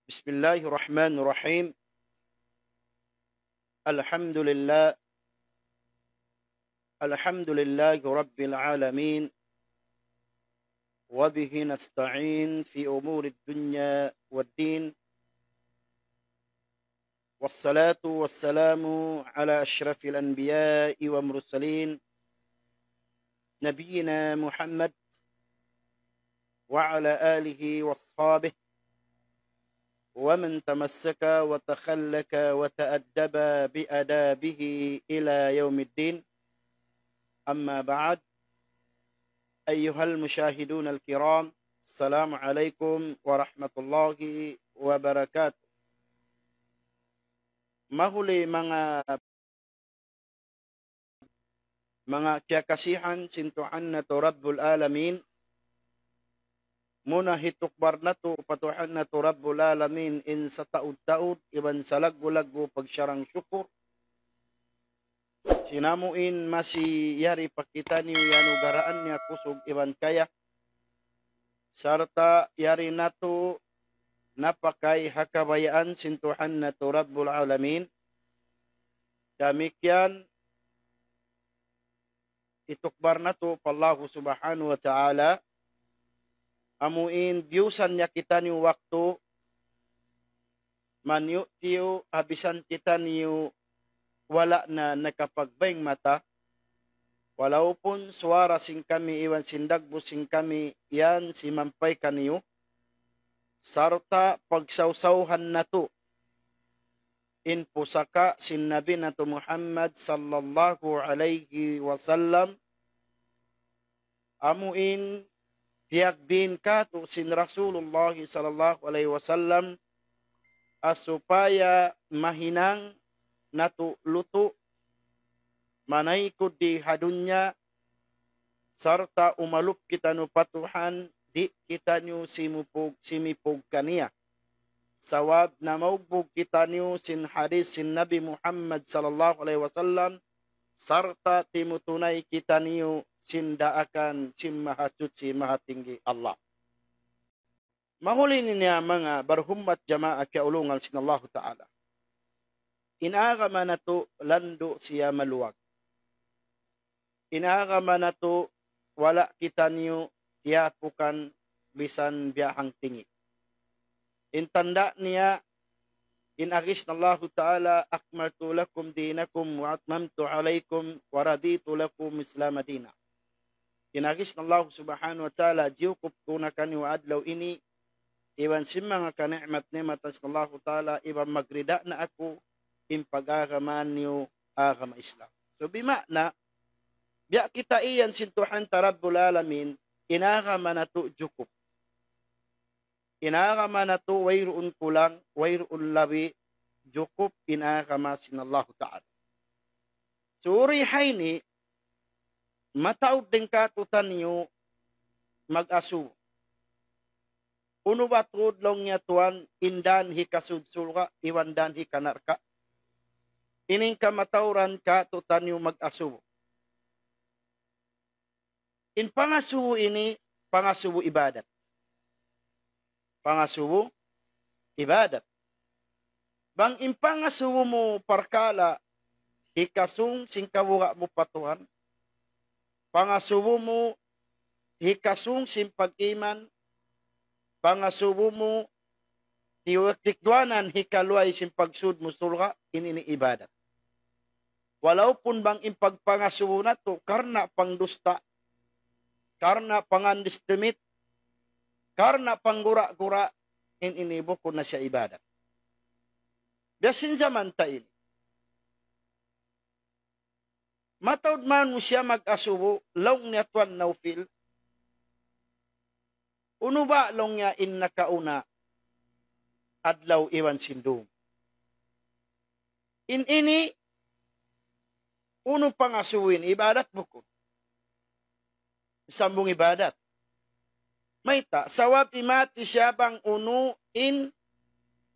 بسم الله الرحمن الرحيم. الحمد لله رب العالمين، وبه نستعين في أمور الدنيا والدين، والصلاة والسلام على أشرف الأنبياء والمرسلين نبينا محمد وعلى آله وأصحابه ومن تمسك وتخلك وتأدب بأدابه إلى يوم الدين. أما بعد، أيها المشاهدون الكرام، السلام عليكم ورحمة الله وبركاته. Mahuli mga kiyakasihan sintuhan na to Rabbul Alamin, muna hitukbar na to patuhan na to Rabbul Alamin in sa taud-taud iban sa lagbo-lagbo pagsyarang syukur. Sinamuin masi yari pakita niyo yanu garaan niya kusog iban kaya sarta yari nato napakay hakabayaan sintuhan na to Rabbul Alamin. Demikian itukbar na to pallahu subhanahu wa ta'ala amuin biusan niya kita niyo waktu manyu tiyo habisan kita niyo wala na nakapagbayng mata, walaupun suara sing kami iwan sindagbo sing kami yan si mampay kaniyo, sarta pagsawsawhan na to in pusaka sin Nabi na to Muhammad sallallahu alaihi wasallam, amuin piagbin ka to sin Rasulullah sallallahu alaihi wasallam asupaya mahinang nato luto manaikod di hadunya sarta umalup kita no patuhan di kita nyo simipog kaniya sawab na maugbog kita nyo sin hadis sin Nabi Muhammad sallallahu alaihi wasallam sarta timutunay kita nyo sindaakan sin mahatut si mahatinggi Allah. Mahuli niya mga barhummat jama'a kaulungan sin Allah Ta'ala. Inagama na to lando siya maluwag. Inagama na to wala kita niyo tiyapukan bisan biyahang tingi. Intanda niya inagis na Allah Ta'ala akmaltu lakum dinakum wa atmamtu alaykum wa raditu lakum Islam dina. Inagis na Allah Subhanahu wa Ta'ala jiyukup ko na kanyo adlaw ini iwan simang kanikmat-nikmat na Allah Ta'ala iwan magrida na ako in pag-agaman niyo agama Islam. So bimakna, biya kita iyan sintuhan ta Rabbul Alamin, inagama na to jukup. Inagama na to wayroon kulang, wayroon labi, jukup inagama sin Allah Ta'ala. So urihay ni, mataod din katutan niyo mag-asu. Uno ba tudlong niya tuwan, indan hikasudsulga, iwandan hikanarka. Ining kamatauran ka tutan yung mag-asubo. In pangasubo ini, pangasubo ibadat. Pangasubo ibadat. Bang in pangasubo mo parkala, hikasung singkawuga mo patuhan. Pangasubo mo, hikasung simpag-iman. Pangasubo mo, tiwak-tikduanan hikaluay simpagsud mo sulga, ini ibadat. Walaupun bang impagpangasubo na to, karna pangdusta, karna pangandistimit, karna panggura-gura, inibo ko na siya ibadat. Biasin zaman ta ini. Matawad man mo siya mag-asubo, laong niya tuwan naufil, uno ba long niya in nakauna, adlaw iwan sindum. In ini, unong pangasuwin, ibadat bukod. Sambung ibadat. Mayta, sawab imati siya bang uno in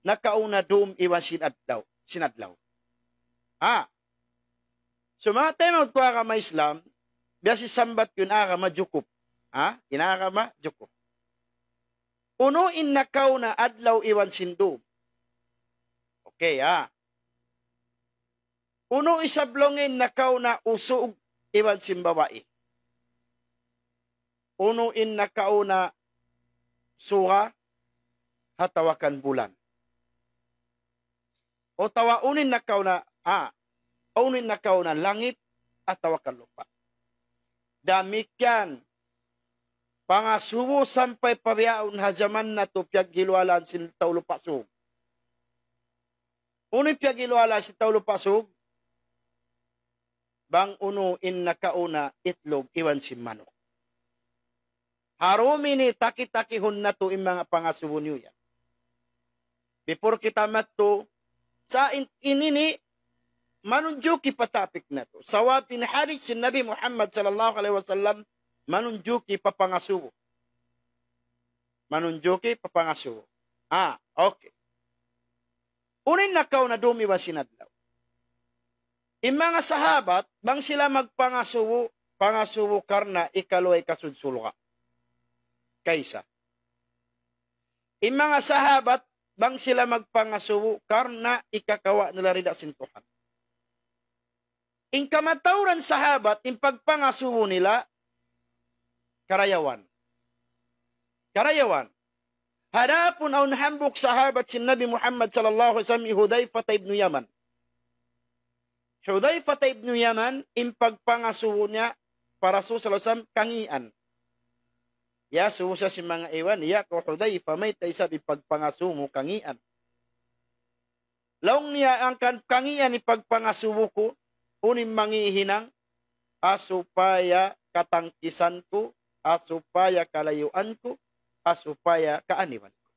nakauna dum iwan sinadlaw. Sumatay mo ito agama Islam, biya si sambat yun agama jukup. Inagama jukup. Unuin na kauna adlaw iwan sindum. Okay, Uno isablongin na kauna usog iwan simbabae. Unuin na kauna suha hatawakan bulan. O tawaunin na kauna, unin na kauna langit at tawakan lupa. Damikian pangasubo sampai pabiyaon hajaman na to piyaghilualan sin taulo pasug. Unin piyaghilualan sin taulo pasug, bang uno in nakauna itlog iwan si manok. Harumi ni taki-takihon na to in mga pangasubo niyo yan. Before kita matto, sa inini, manunjuki patapik na to. Sawa pinahari si Nabi Muhammad sallallahu alaihi wasallam, manunjuki papangasubo. Manunjuki papangasubo. Okay. Unin nakaw na dumiwa sinadlaw. Yung mga sahabat, bang sila magpangasubo, pangasubo karna ikaloy kasudsulwa. Kaysa. Yung mga sahabat, bang sila magpangasubo karna ikakawa nila rida sintuhan. Yung kamatauran sahabat, yung pagpangasubo nila, karayawan. Karayawan. Harapon aun hambuk sahabat si Nabi Muhammad sallallahu alaihi wasallam Hudzaifah ibn Yaman. Hudzaifah ibn Yaman, yung pagpangasubo niya para sallallahu alaihi wasallam kangian. Ya, susa si mga iwan, ya ko Hudzaifah may taisa ipagpangasubo kangian. Laong niya ang kangian ipagpangasubo ko, unim mangihinang, asupaya katangkisan ko, asupaya kalayuan ko, asupaya kaaniwan ko.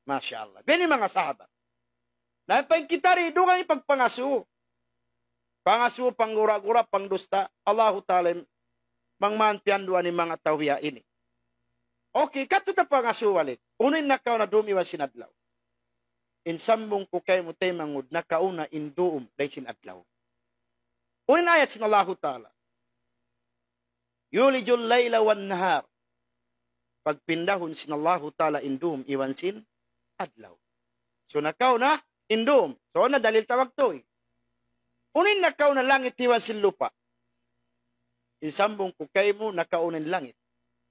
Masya Allah. Bini mga sahabat. Napay kita rin, doon ipagpangasubo. Pangasubo, panggura-gura, pangdusta, Allahu Ta'ala, mangmantian doon ni mga tawhiya ini. Okay, katuta pangasubo walit. Unin na kao na dumiwan sinadlaw. Insambong ko kayo mo tayo mangud, nakauna induum day sinadlaw. Unin ayat sin Allahu Ta'ala. Yulijul layla wan nahar. Pagpindahon sin Allahu Ta'ala indum iwan sin adlaw. So nakaw na indum. So na dalil tawag to. Unin nakaw na langit iwan sin lupa. Insambong ko kayo mo nakaunin langit.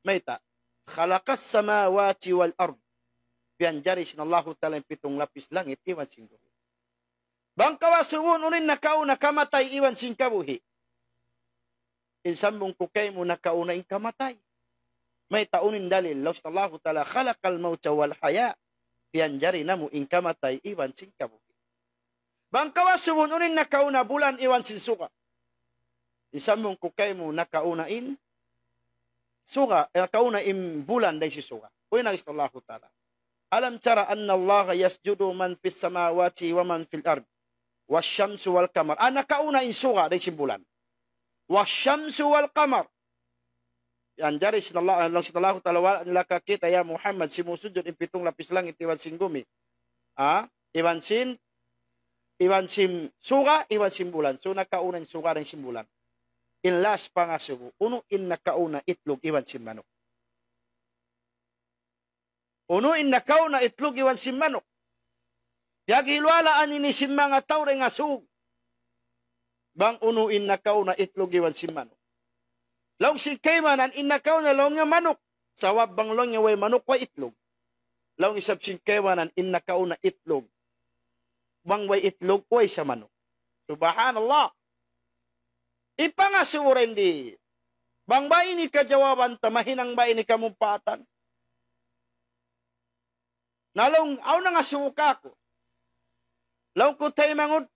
Mayta. Khalakas samawati wal ard. Pianjari sin Allahu Ta'ala yung pitong lapis langit iwan sin buhi. Bang kawasuun unin nakaw na kamatay iwan sin kabuhi. Insambong ko kayo mo nakauna in kamatay. May taunin dalil. Laus Allahu Ta'ala khalaqal mauta wal haya. Pianjari na mo in kamatay iwan sin kabuhi. Bang kawasuun unin nakauna bulan iwan sin suka. Insambong ko kayo mo nakauna in suka. Nakauna in bulan day si suka. Uy na Allahu Ta'ala. Alam tara anna Allah yasjudu man fis samawati wa man fil ard. Wasyamsu wal kamar. Nakauna in suka day si bulan. Wasyamsu wal qamar. Yan jari sinallahu ta'ala wala nila kakita ya Muhammad simusujud in pitong lapis langit iwan sin gumi. Iwan sin suga, iwan sin bulan. So nakauna in suga rin sin bulan. In last pangasubo. Uno in nakauna itlog iwan sin manok. Uno in nakauna itlog iwan sin manok. Yagilwalaan ini sin mga tawre nga sug. Bang unuin nakaw na itlog iwan si manok. Long si kaymanan inakaw na long nga manok. Sawab bang long nga way manok way itlog. Long isab si kaymanan inakaw na itlog. Bang way itlog way sa manok. Subhanallah. Ipangasurin di. Bang ba ini kajawaban tamahinang ba ini kamumpatan? Nalong aw na nga sumuka ko. Long ko tayo mangod.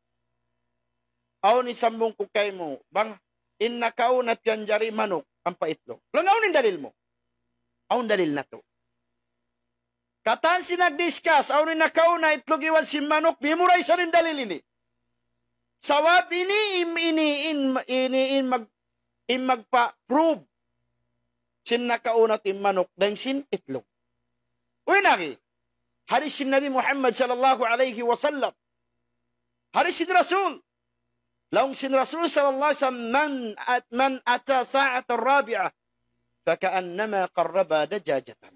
Aw ni sambong ko kay mo, bang innakaw na pianjari manok ang paitlog. Langaw ni dalil mo. Aw dalil na to. Katan sinag-discuss, aw ni nakaw na itlog iwan si manok, bimuray sa rin dalil ini. Sawab in magpa-prove sin nakaw na tim manok dahil sin itlog. Uy nagi, hadis sin Nabi Muhammad sallallahu alaihi wasallam. Hadis sin Rasul. Laung sin Rasul sallallahu alaihi wasallam man ata sa'at ar-rabi'ah faka'annama qarraba dajajatan.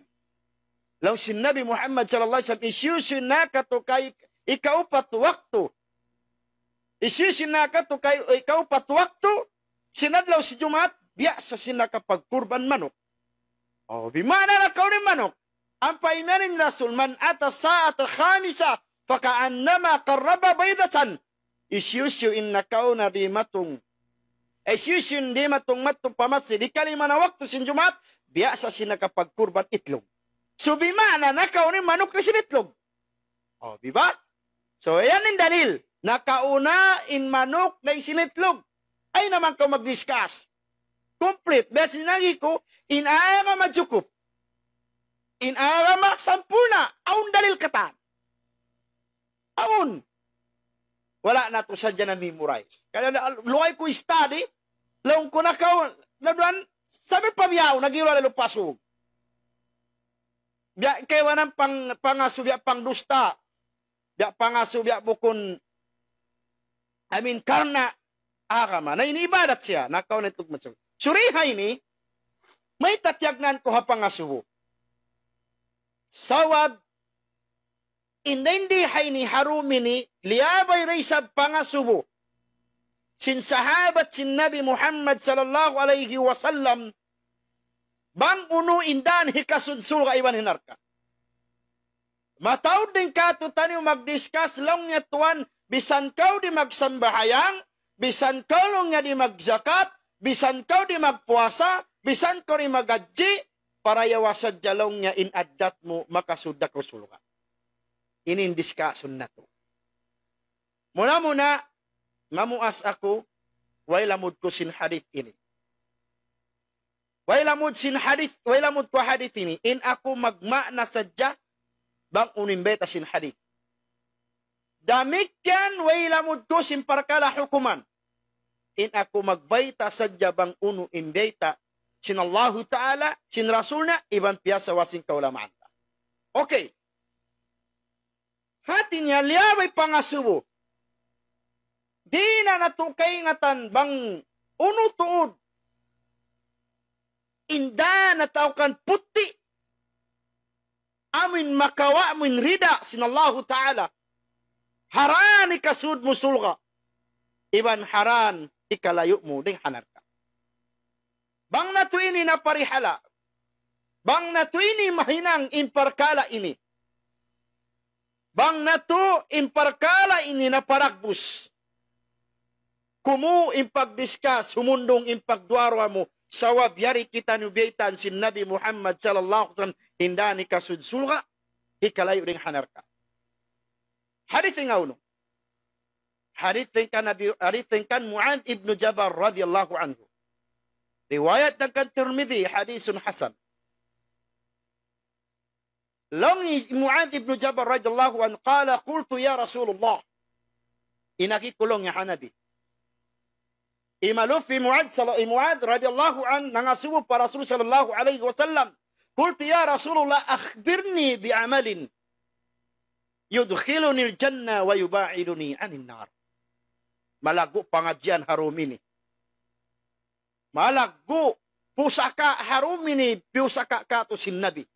Law si Nabi Muhammad sallallahu alaihi wasallam isyusin na kato kay ikaupat waktu. Isyusin na kato kay ikaupat waktu. Sinadlaw si Jumat, biasa sila kapag kurban manok. Oh, bimana na kaunin manok. Ang paimanin Rasul, man atas sa'at khamisa, faka'annama qarraba baydatan. Isyusyo inna kauna di matong. Isyusyo di matong pamatsi. Di kalima na waktu sin Jumat, biasa sila kapag kurban itlog. So, bimana na kaunin manok na sinitlog. Oh, biba? So, yan yung dalil. Nakauna in manok na isinitlog. Ay naman ko mag-discuss. Complete. Beses nagi ko, inaara majukup. Inaara sampuna. Aun dalil katan. Aun. Wala na to sadya na memorize. Kaya luay ko study, laong ko na kao, naduan, sabi pabiyaw, nag-iwa lalo pasog. Biya kaya ng pangasubya pang dusta. Biya pangasubya bukon karna agama. Na iniibadat siya. Nakaw na itong masog. Surihay ni, may tatyagnan ko ha pangasubo. Sawab, indaindihay ni harumini, liyabay raysab pangasubo. Sin sahabat sin Nabi Muhammad sallallahu alaihi wasallam, bang uno indan hikasudsul ka iwan hinarka. Matawd din ka to tayo mag-discuss lang niya tuwan, bisan kaw di magsambahayang, bisan kaw lang niya di magzakat, bisan kaw di magpuasa, bisan kaw di magadji, para yawasad jalong niya inaddat mo makasuda ko sulka. Inindiskason na to. Muna, mamuas ako, way lamod ko sin hadith ini. Way lamod ko hadith ini. In ako magma na sadya, bang unimbeta sin hadith. Damikyan, way lamod ko sin parkala hukuman. In ako magbayta sadya bang unu imbeta, sin Allahu Ta'ala, sin Rasulna, ibang piyasa wasing kaulamaan. Okay. Hati niya, liyabay pangasubo. Di na natukay ngatan bang unu tuod. Inda na taukan puti. Amin makawa min rida sinallahu ta'ala. Haran ikasud mo sulga. Iban haran ikalayo mo ding hanar ka. Bang nato ini na parihala. Bang nato ini mahinang imparkala ini. Bang nato imparkala ini na paragbus. Kumu impagdiskas, humundong impagduarwa mo, sawab yari kita nubitan sin Nabi Muhammad sallallahu alaihi wasallam hindani kasudsulga, hikalayo ring hanarka. Hadithin nga uno. Hadithin kan Mu'adh ibn Jabal radiyallahu anhu. Riwayat ng kan Tirmidhi, hadithun hasan. Long Mu'adh ibn Jabal radiyallahu anhu, qala, qultu ya Rasulullah. Inakikulong ya Hanabi. Imalufi Mu'adh radiyallahu an nangasubo pa Rasul sallallahu alaihi wasallam. Qultu ya Rasulullah akhbirni bi'amalin yudkhiluni al-jannah wa yuba'iduni 'anil nar. Malago pangadyan harumini. Malago pusaka harumini pusaka kato sin Nabi.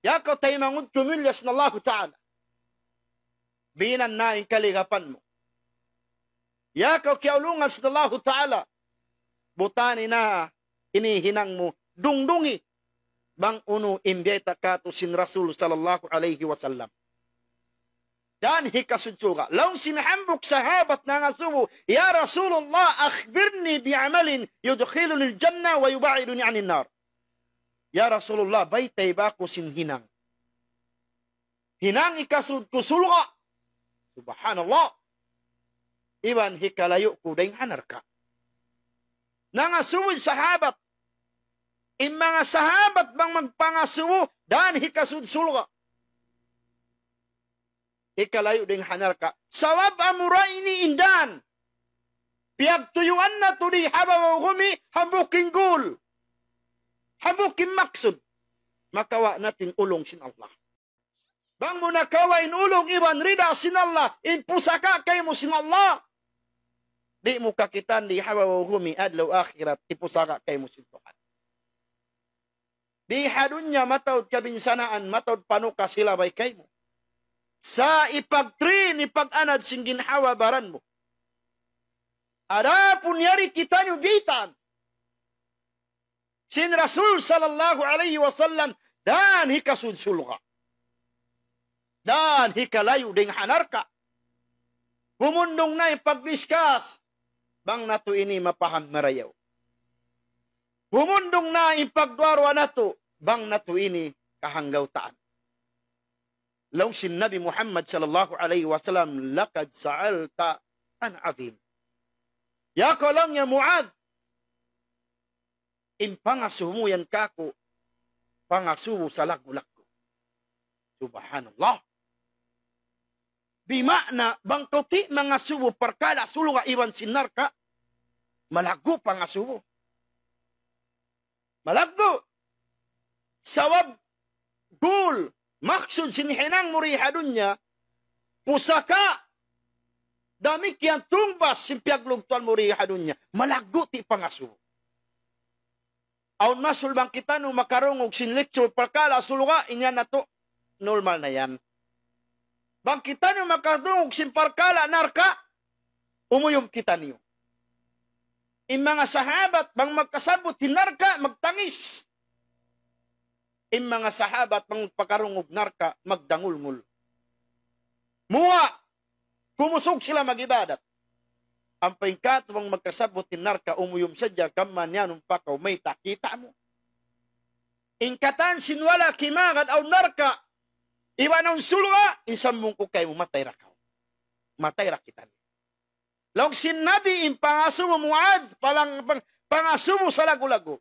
Yako tayo mangud kumilyas na Allah Ta'ala. Binan na yung kaligapan mo. Yakaw kiaulungan sa Allah Ta'ala. Butani na inihinang mo. Dungdungi. Bang uno imbeta kato sin Rasul sallallahu alaihi wasallam. Dan hikasudsuga. Laung sinahambok sahabat na ngasubo. Ya Rasulullah, akhbirni bi'amalin yudkhiluni al-jannah wa yuba'iduni 'anil nar. Ya Rasulullah, baytay ba ko sin hinang. Hinang ikasud kusulga. Subhanallah. Iban hikalayo ko dahing hanarka. Nangasubod sahabat. In mga sahabat bang magpangasubo, dan hikasud sulga. Ikalayo dahing hanarka. Sawab amura ini indan. Piyagtuyuan na to di habaw gumi, hambuking gul. Hambuking maksud. Makawa natin ulong sin Allah. Bang mo nakawain ulong iban rida sin Allah, in pusaka kay mo sin Allah. Di mo kakitan di hawa gumi adlaw akhirat ipusaka kay mo sin Tuhan. Di hadunya matawd kabinsanaan, matawd panuka sila bay kay mo. Sa ipagtrin, ipag-anad singgin hawa baran mo. Ada pun yari kita nyo gitan. Sin Rasul sallallahu alaihi wasallam dan hikasulsulga. Dan hikalayo ding hanarka. Humundong na ipagdiskas. Bang nato ini mapaham marayaw. Humundong na ipagdwarwa nato. Bang nato ini kahanggaw taan. Laung sin Nabi Muhammad sallallahu alaihi wasallam lakad sa'alta an azim. Ya kolong ya Mu'adh. Impangasumo yan kako. Pangasumo sa lagu-lagu. Subhanallah. Bimakna bang kuti mangasumo perkala sulunga iwan sinar ka. Malago pangasumo. Malago. Sawab gul. Maksud sinihinang murihadun pusaka. Damik yan tumbas simpiaglugtuan murihadun niya. Malago ti pangasumo. Aun masul bang kita no makarungog sinlitsyo perkala sulunga inyan na to. Normal na yan. Bang kita niyo makadungog simparkala narka, umuyom kita niyo. In mga sahabat, bang magkasabot hinarka, magtangis. In mga sahabat, bang pagkarungog narka, magdangulngul. Muwa, kumusog sila magibadat. Ang paingkat, bang magkasabot hinarka, umuyom sadya, kaman yanong pakaw, may takita mo. Ingkatan sinwala kimagad aw narka, iwan ang sulunga, insambong ko kayo, matay ra ka. Matay ra kita. Laung sinabi, impangasumo Mu'adh, pangasumo sa lagu-lagu.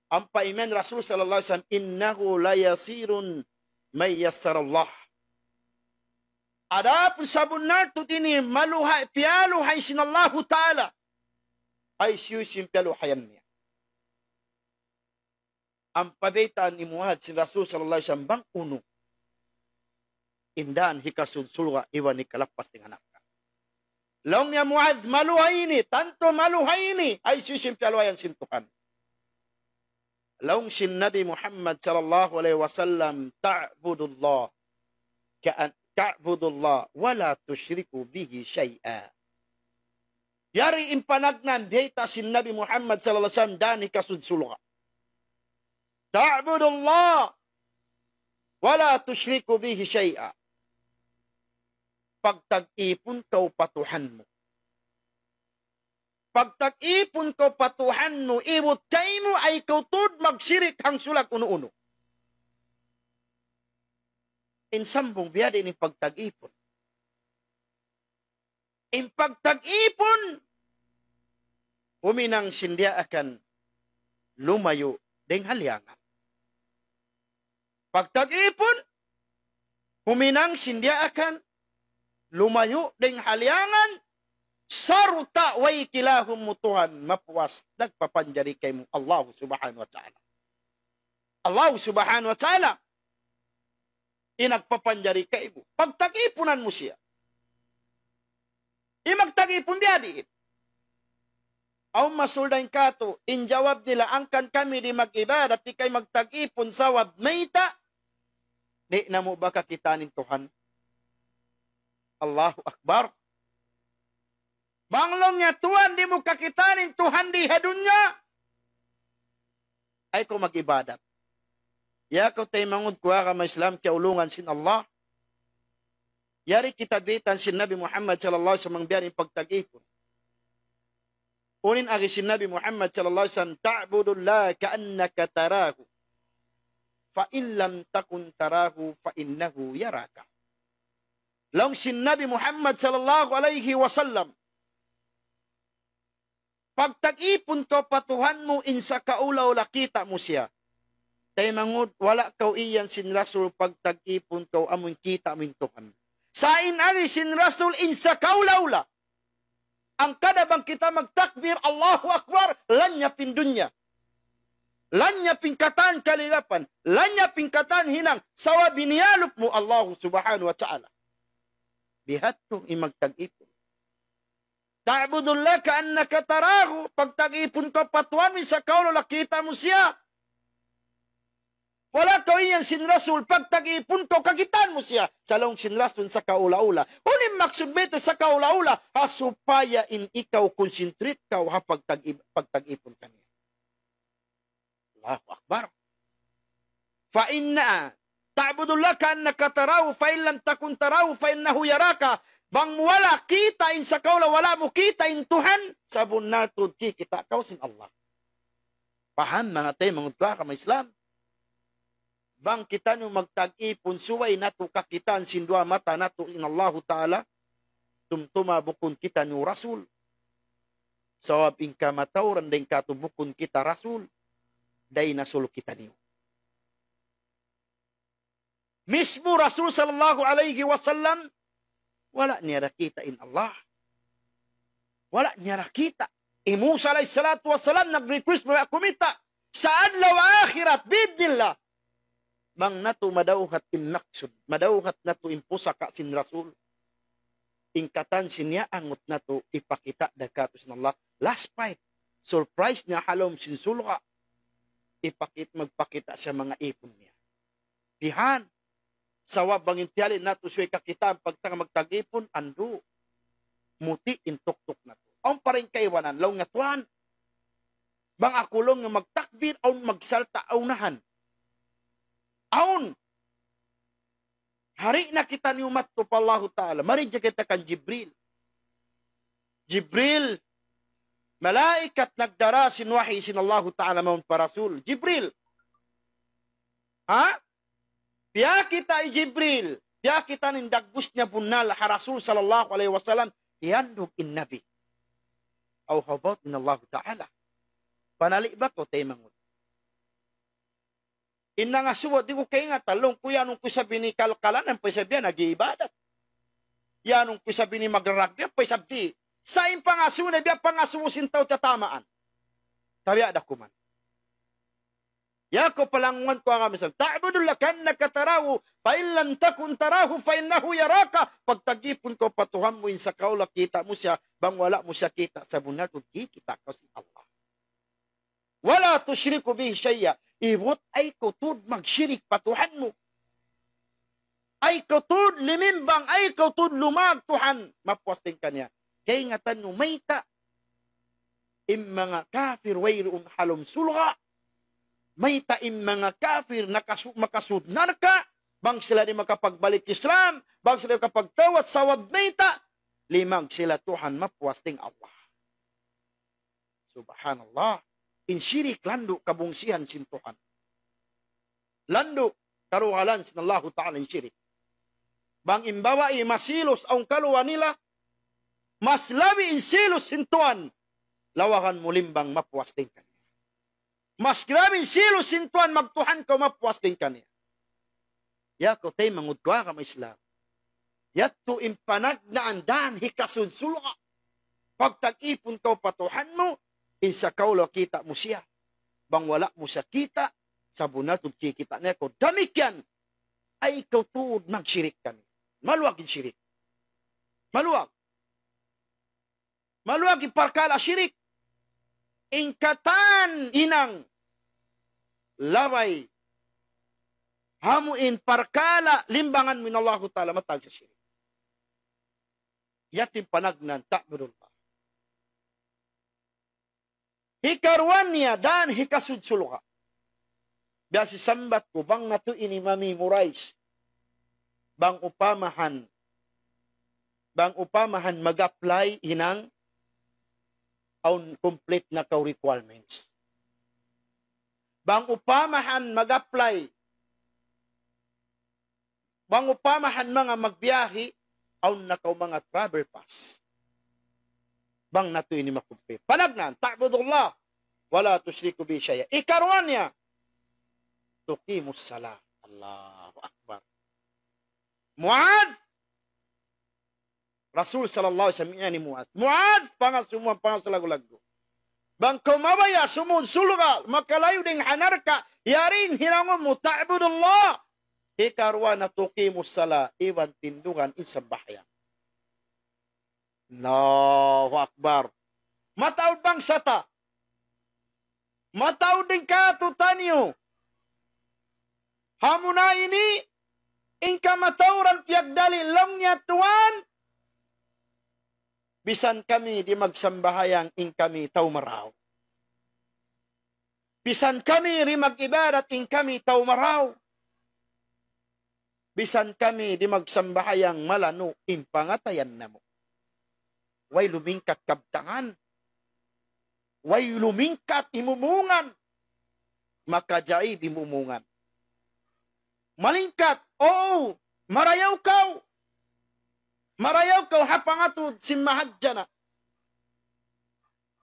Ang paimen Rasul sallallahu alaihi wasallam, innahu la yasirun may yassarallah. Adapun sabun nato ini maluhay, pialuhay sinallahu ta'ala. Ay siyusin pialuhayan niya. Ang pabetaan ni Mu'adh si Rasul sallallahu alaihi wasallam bang uno. Indan hikasulsulga iwan ni kalapas ng anak ka. Laung niya Mu'adh maluhay ini, tanto maluhay ini, ay sisimpialwayan sintukan. Laung sin Nabi Muhammad sallallahu alaihi wasallam ta'budullah wala tusyriku bihi syai'a. Yari impanagnan beta sin Nabi Muhammad sallallahu alaihi wasallam dan hikasulsulga. Ta'budullah wala tusyriku bihi syai'a. Pagtag-ipon kau patuhan mo. Pagtag-ipon kau patuhan mo, iwot kay mo ay kautud magsirik hang sulak uno-uno. Insambong biyade ni pagtag-ipon. In pagtag-ipon, huminang sindia akan lumayo deng halyangan. Pagtag-ipon, huminang sindia akan lumayo deng halyangan, saruta way kilahum mutuhan mapuas nagpapanjari kay mo Allah subhanahu wa ta'ala. Allah subhanahu wa ta'ala inagpapanjari kay mo. Pagtag-ipunan mo siya. Imagtag-ipon biyadi. Aw masuldain kato, injawab nila, angkan kami di mag-ibadat, di kay magtag-ipon sawab mayta, di na mo baka kitanin Tuhan? Allahu Akbar. Banglong niya Tuhan, di mo kakitanin Tuhan di hadunya. Ay ko mag-ibadat. Ya ko tay mangud kuha ka Islam kaya ulungan sin Allah. Yari kitabitan sin Nabi Muhammad sallallahu alaihi wasallam biyarin pagtag-ipon. Unin agi sin Nabi Muhammad sallallahu alaihi wasallam, ta'budullah ka'annaka tarahu. Fa in lam takun tarahu fa innahu yaraka. Long sin Nabi Muhammad sallallahu alaihi wasallam, pagtag-ipon ko patuhan mo insa kaulaw lakita mo siya. Tay mangud wala kaw iyan sin Rasul pagtag-ipon ko amon kita min Tuhan. Sain ari sin Rasul insa kaulawla. Ang kada bang kita magtakbir Allahu Akbar, lanya pindunya. Lanya pingkatan kalilapan, lanya pingkatan hinang sawa biniyalop mo Allah subhanahu wa ta'ala. Bihatong imagtag-ipon. Ta'budullah ka'annaka tarahu, pagtag-ipon ka patuan mi sa kaulo lakita mo siya. Wala ka iyan sin Rasul, pag tag-ipon ka, kagitan mo siya. Salong sin Rasul sa kaula-ula. Unim maksud bete sa kaula-ula, supaya in ikaw concentrate ka ha pag tag-ipon ka niya. Allahu Akbar. Fa inna ta'budullah ka annaka tarahu fa in lam takun tarahu fa innahu yaraka. Bang wala kita in sa kaula, wala mo kita in Tuhan, sabon natud kita kau sin Allah. Paham mga tayo, mga tuwa ka Islam? Bang kita nyo magtag-ipon, suway nato kakitaan sindua mata nato in Allah Ta'ala, tumtuma bukun kita nyo Rasul. Sawab in ka matawran din katubukun kita Rasul, day nasul kita niyo. Mismo Rasul sallallahu alaihi wasallam, wala niya rakita in Allah. Wala niya rakita. Musa alayhi salatu wasalam, nag-request mga kumita, sa adlaw akhirat, bidnillah, mang nato madawhat immaksud, madawhat nato impusaka sin Rasul. Ingkatan sinya angot nato ipakita dakatos ng Allah. Last fight, surprise niya halom sin sulka. Magpakita sa mga ipon niya. Pihan, sawab bang intiyalin nato suway kakita pagtang magtag-ipon, ando, muti intuktok nato. Ang paring kaiwanan, law nga tuwan, bang akulong nga magtakbir, aun magsalta, aunahan. Aun, hari na kita ni umat to pa Allah Ta'ala. Maridya kita kan Jibril. Jibril, malaikat nagdara sin wahi sin Allah Ta'ala maun pa Rasul. Jibril. Ha? Piya kita ay Jibril. Piya kita nindagbus niya bunal ha Rasul sallallahu alaihi wasallam. Iyandog in Nabi. Aw habat in Allah Ta'ala. Panali ba ko tayo mangun? Inna nga suwot, di ko kaya nga talong, kuya nung kusabi ni kalkalan, ang pwesabya, nag-iibadat. Yan nung kusabi ni magraragbi, ang pwesabdi. Sa in pangasuwa na biya, pangasuwusin tao tatamaan. Tabi ada kuman. Yako palanguan ko ang amisal, ta'budullah kannaka tarahu, fa in lam takun tarahu, fa innahu yaraka. Pag tagipon ko, patuhan mo in sa kaula, kita mo siya, bang wala mo siya kita, sa bunal, kita ko si Allah. Wala tusyriku bihi syai'a. Iwot ay kutud magsyirik patuhan mo. Ay kutud limimbang, ay kutud lumag Tuhan. Mapuasting kanya. Kaya nga tanong, may ta. Mga kafir wayroon halom sulha. May ta mga kafir makasudnar ka. Bang sila di makapagbalik Islam. Bang sila makapagtawat sawab may ta. Limag sila Tuhan mapuasting Allah. Subhanallah. Insyirik lando kabungsihan sin Tuhan. Lando karuhalan sin Allah Ta'ala insyirik. Bang imbawa masilos ang kaluwa nila, mas labi insilos sin Tuhan, lawakan mulimbang mapuas din kanya. Mas grabe insilos sin Tuhan, magtuhan ka mapuas din kanya. Yako tay mangudwa ka Islam. Yato impanag na andan hikasunsulka. Pag tag-ipon ka patuhan mo, insa kaulo kita mo siya. Bang wala mo sa kita, sa bunal kita na ko. Damikyan, ay ikaw tuod magsyirik ka. Maluwag yung syirik. Maluwag. Maluwag yung parkala syirik. Ingkatan inang labay. Hamuin parkala limbangan min Allah Ta'ala matag sa syirik. Yatim panagnan ta'budullah. Hikaruan niya dan hikasudsulka. Biasi sambat ko, bang nato ini mamimorize. Bang upamahan mag-apply inang on complete na ka requirements. Bang upamahan mag-apply. Bang upamahan mga magbiyahe on na ka mga travel pass. Bang nato ini makumpi. Panagnan, ta'budullah, wala tusyriku bihi syai'a. Ikaruan niya, tuqimus salat. Allahu Akbar. Mu'adh, Rasul sallallahu alaihi wasallam ni Mu'adh. Mu'adh, pangasalagu-lagu. Bang kumabaya, sumunsulga, makalayo ding hanarka, yarin hinangon mo, ta'budullah. Ikaruan na tuqimus salat, iwan tindugan, insabahyan. Allahu Akbar. Mataod bang sata? Mataod din ka tutanyo. Hamuna ini, ingka matauran piagdali longnya tuan, bisan kami di magsambahayang ing kami tau maraw. Bisan kami di mag-ibadat ing kami tau maraw. Bisan kami di magsambahayang malano ing pangatayan namo. Way lumingkat kabtangan. Way lumingkat imumungan. Makajai bimumungan. Malingkat, oh, marayaw kau. Marayaw kau hapangatod sin mahadjana.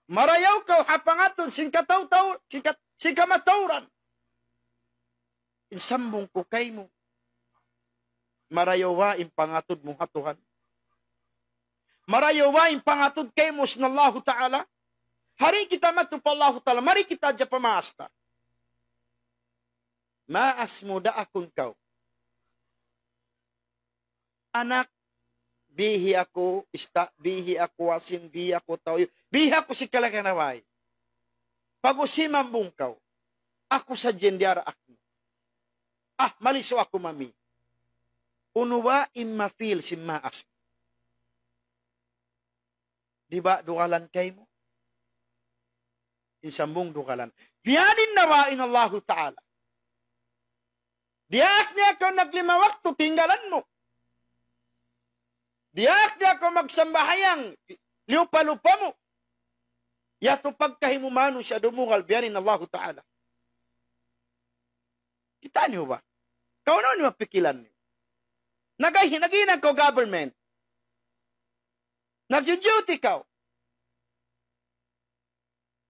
Marayaw kau hapangatod sin kataw-taw, sin kamatawran. Insambong ko kay mo. Marayawa impangatod mong hatuhan. Marayawa impangatod kay mo sinallahu ta'ala. Hari kita matupallahu ta'ala. Mari kita dya pamasta. Maas muda akong kau. Anak, bihi ako, bihi ako asin, bihi ako tao, bihi ako si kalaganaway. Pag-usimang mong kau, ako sa jendyara akno. Ah, maliso ako mami. Unuwa imma-feel si maas. Diba, dukalan kay mo? Insambong dukalan. Biyanin nawain Allah Ta'ala. Diyak niya ka naglima waktu, tinggalan mo. Diyak niya ka magsambahayang, liupa-lupa mo. Yato pagkahimumano siya dumugal, biyanin Allah Ta'ala. Kita niyo ba? Kau na niyo mapikilan niyo. Naginag ko government. Nag-duty ka.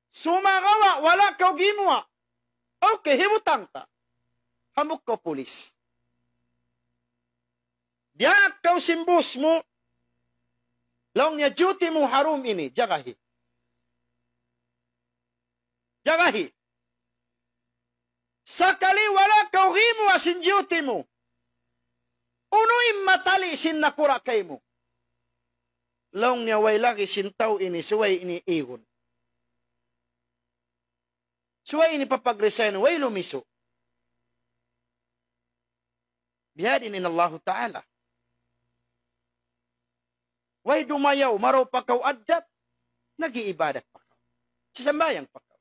Sumagawa, wala ka gimuwa. Okay, himutang ta. Hamok ko pulis. Diyak ka simbus mo. Long niya duty mo harum ini. Jagahi. Jagahi. Sakali wala ka gimuwa sin duty mo. Uno'y matali sin nakura kay mo. Long niya way lagi sintaw ini, suway ini igon. Suway ini papag-resign, way lumiso. Biyadin in Allah Ta'ala. Way dumayaw, maraw pa kaw adat, nag-iibadat pa kaw. Sisambayang pa kaw.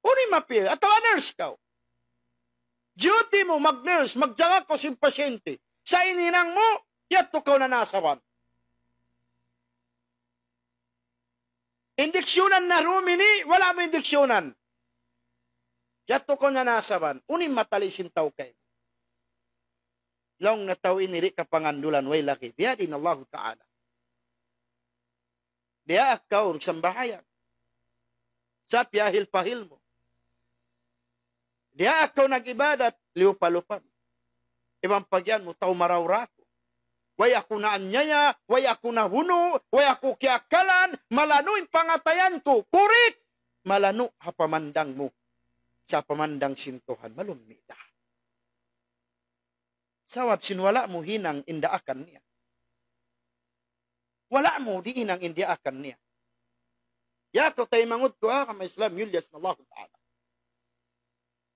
Uno'y mapil, atawa nurse kaw. Duty mo, mag-nurse, magjaga ko sin pasyente. Sa ininang mo, yato ko na nasawan. Indiksyonan na rumini, wala mo indiksyonan. Yato ko na nasawan. Unim matalisin tao kayo. Long na tao iniri kapangandulan, way laki. Biyadin Allah Ta'ala. Diya akaw, nagsambahayan. Sa piyahil-pahil mo. Diya akaw nag-ibadat, liupalupan. Ibang pagyan mo, tao marawrako. Way ako na anyaya, way ako na huno, way ako kiakalan, malano yung pangatayan ko. Kurik! Malano hapamandang mo. Sa pamandang sintuhan, malumida. Sawab sinwala mo hinang indaakan niya. Wala mo di inang indaakan niya. Yato tayo mangod ko kama Islam, Yulias na Allah Ta'ala.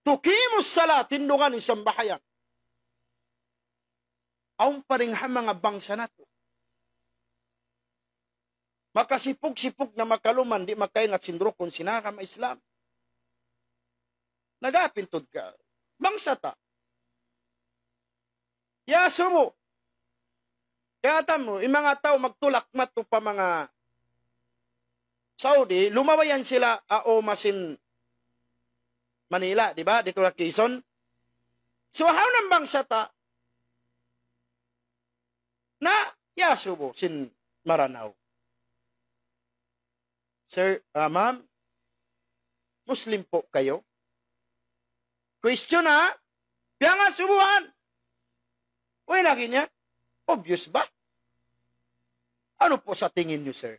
Tukimus salat, tindungan isang bahayan. Aung paring mga bangsa na to. Makasipog-sipog na makaluman, di makaingat sindrokon sinaka ma Islam. Nagapintod ka. Bangsa ta. Yaso mo. Kaya mo, yung mga tao magtulak mato pa mga Saudi, lumawayan sila masin Manila, di ba? Dito na Quezon. So, how ng bangsa ta? Na yaso mo, sin Maranao. Sir, ma'am, Muslim po kayo? Question ha? Kaya nga subuhan. Uy, lagi niya. Obvious ba? Ano po sa tingin niyo, sir?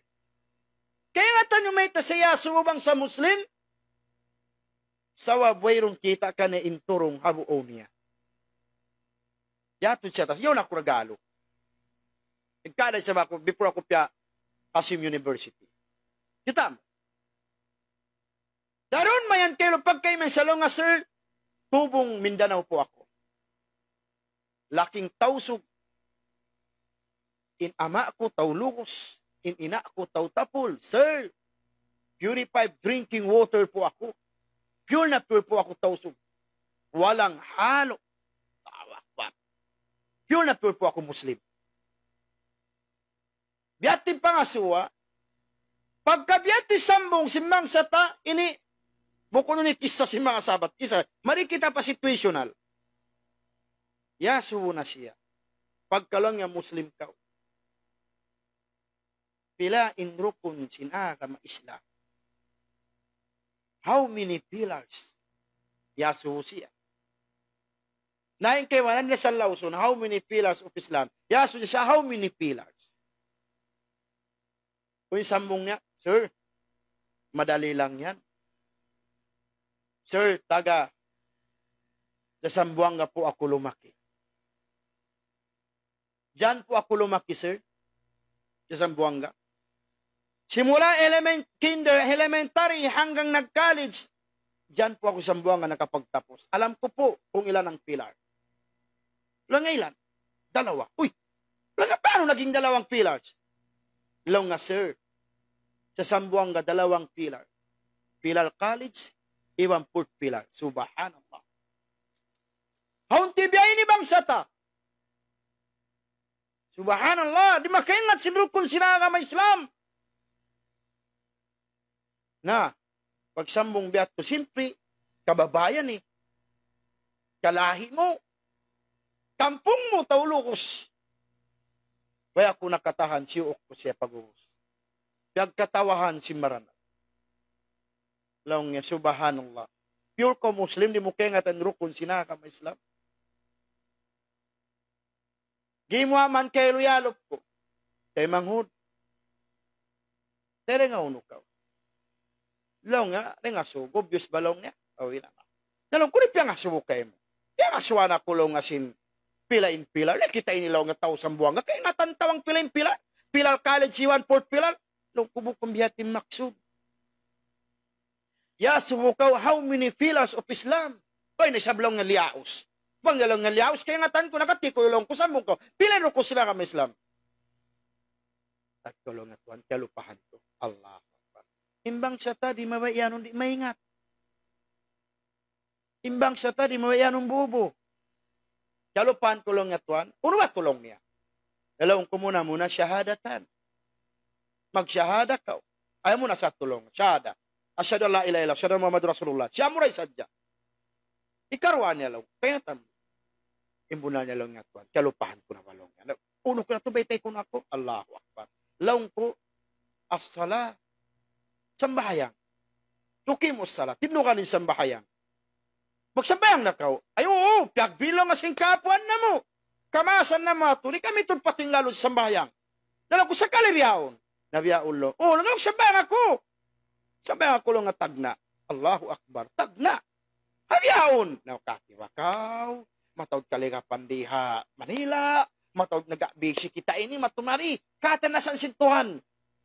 Kaya nga tanyo may tasaya sumubang sa Muslim? Sawa buwayrong kita ka na inturong habuon niya. Yato siya. Yun ako regalo. Nagkada siya ako before ako pya Qasim University. Kita mo. Daron mayan kayo pag kayo mensalong nga, sir, tubong Mindanao po ako. Laking tausog. In ama ko taulugos. In ina ko tautapol. Sir, purified drinking water po ako. Pure na pure po ako tausog. Walang halo. Pure na pure po ako Muslim. Biyati pangasuwa, pagkabiyati sambong simbang sata, ini, buko nun itisa si mga sabat. Isa, mari kita pa situational. Yasuo na siya. Pagkalang nga Muslim ka. Pila inrukun sinaka ma-Islam. How many pillars? Yasuo siya. Nain kay wanan niya sa Lawson, how many pillars of Islam? Yasuo siya, how many pillars? Kung sambong niya, sir, madali lang yan. Sir, taga, sa Sambuanga po ako lumaki. Diyan po ako lumaki, sir, sa Sambuanga. Simula elementary hanggang nag-college, diyan po ako sa Sambuanga nakapagtapos. Alam ko po kung ilan ang pilar. Lang ilan? Dalawa. Uy, lang paano naging dalawang pillars? Lang nga, sir. Sa Sambuanga, dalawang pilar. Pilar College, ibang fourth pilar. Subhanallah. Haunti biyayin ibang sata. Subhanallah. Di makaingat sinrukun sinaga may Islam. Na, pagsambong biyat to, simpre, kababayan eh. Kalahi mo. Kampong mo, taulukos. Kaya ako nakatahan, siyok ko siya pag-uus. Pagkatawahan si Maranat. Laong niya, subhanallah. Pure ko Muslim, di mo kaya nga tanrukon sinaka may Islam. Gimuaman kay luyalop ko. Kay manghud. Tere nga uno ka. Laong nga, nga sugo, bius balong niya. Awi na nga. Dalong, kung ipya nga sugo kayo mo. Kaya nga suwa na kulong nga sin pila-in-pila. Kita inilaw nga tao sa buwanga. Kaya nga tantawang pila-in-pila. Pilar College, iwan, port pilar. Nung kubukong biyatin maksud. Ya, subukaw, how many pillars of Islam? Oy, nasablong nga liyaos. Panggalong nga liyaos, kaya nga tan ko, nakatikulong ko sa mong ko. Pilaro ko sila kami Islam. Tagtulong nga tuwan, kalupahan ko. Allah. Imbang sa ta, di mabayanon, di maingat. Imbang sa ta, di mabayanon bubo. Kalupahan tulong nga tuwan, uno ba tulong niya? Dalawang ko muna, syahadatan. Magsyahada ka. Ayaw mo na sa tulong. Syahada. Asyhadu la ilaha illallah, asyhadu Muhammad Rasulullah. Siya mo rin sadya. Ikarwa niya lang. Kaya tam. Imbunal niya lang nga tuwan. Kalupahan ko na walong niya. Uno ko na to, baytay ko na ako. Allahu Akbar. Laong ko, as-sala. Sambahayang. Tuki mo sala. Tinukan ng sambahayang. Magsambayang na ka. Ay, oo. Piyagbilong asing kapuan na mo. Kamasan na mo. Di kami itong patingalo sa sambahayang. Dala ko sa kalibyaon. Nabiyaulo. Oh, nagsambayang ako. Sambayang ako lang nga tagna. Allahu Akbar. Tagna. Habyaon. Nakatiwakaw. Matawag kalikapan diha Manila. Matawag nag-bisi kita ini matumari. Kata na sa sintuhan.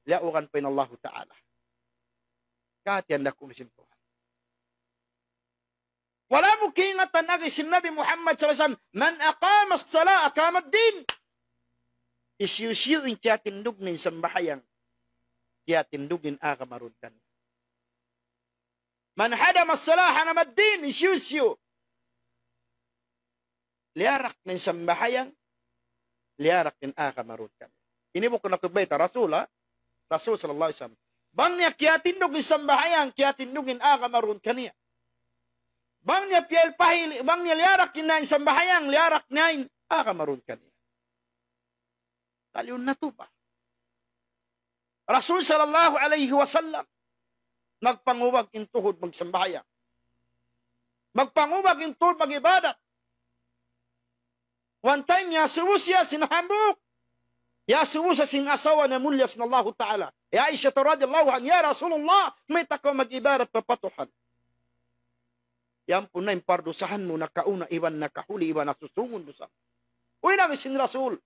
Liaukan pa in Allahu Ta'ala. Katiyan na kong sintuhan. Wala mo kingatan na si Nabi Muhammad sallallahu alaihi wasallam. Man aqama as-sala aqama ad-din. Isyusyo in kaya tindog ng sambahayang. Kaya tindugin akamarod kan. Man hadam as-salah hanam ad-din, isyusyo. Liarak ng sambahayang, liarak ng akamarod kan. Ini mo ko nakubay ta Rasul ha? Rasul sallallahu alaihi wasallam. Bang niya kaya tindugin sambahayang, kaya tindugin akamarod kaniya. Bang niya piyal pahil, bang niya liarak na sambahayang, liarak na akamarod kaniya. Taliun na to ba? Rasul sallallahu alaihi wasallam magpangubag intuhod magsambahayang. Magpangubag intuhod magibadat. One time yasuwo siya sinahambok. Yasuwo sa singasawa na mulyas na Allah Ta'ala. Ya Aisha radhiyallahu anha, ya Rasulullah, may tako mag-ibadat papatuhan. Yan po na yung pardusahan mo na kauna, iban nakahuli, iban nasusungon dosa. Uy namin sin Rasul.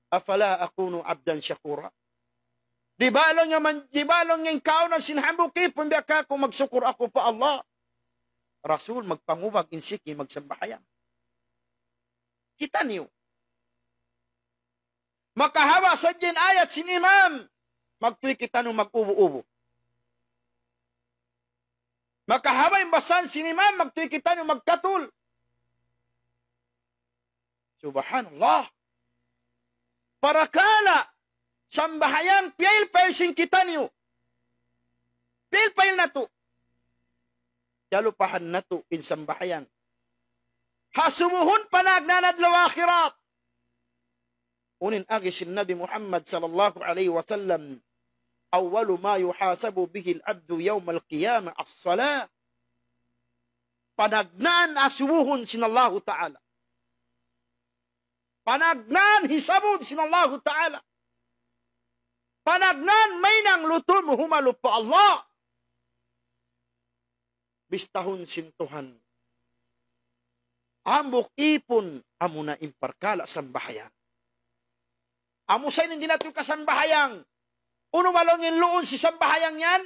Afala akunu abdan syakura. Di balong niya yung kao na sinahambok, ipon biya ka kung magsukur ako pa Allah. Rasul magpangubag insiki magsambahayang. Kita niyo. Makahawa sa din ayat sin imam. Magtuwi kita nung mag-ubo-ubo. Makahawa yung basan sin imam. Magtuwi kita nung magkatul. Subhanallah. Para kala sambahayang pil-pil sin kita niyo. Pil-pil na to. Yalupahan na to in sambahayang. Hasumuhun panagnanadlaw akhirat. Unin agisin Nabi Muhammad sallallahu alaihi wasallam. Awalu ma yuhasabu bihi al-abdu yawm al-qiyamah as-salah. Panagnan asubuhun sinallahu ta'ala. Panagnan hisabun sinallahu ta'ala. Panagnan may nang lutul muhumalup pa Allah. Bistahun sintuhan. Ambok ipon amuna imparkala sambahayan. Amo sa'y hindi natin kasambahayang. Uno malongin luon si sambahayang yan.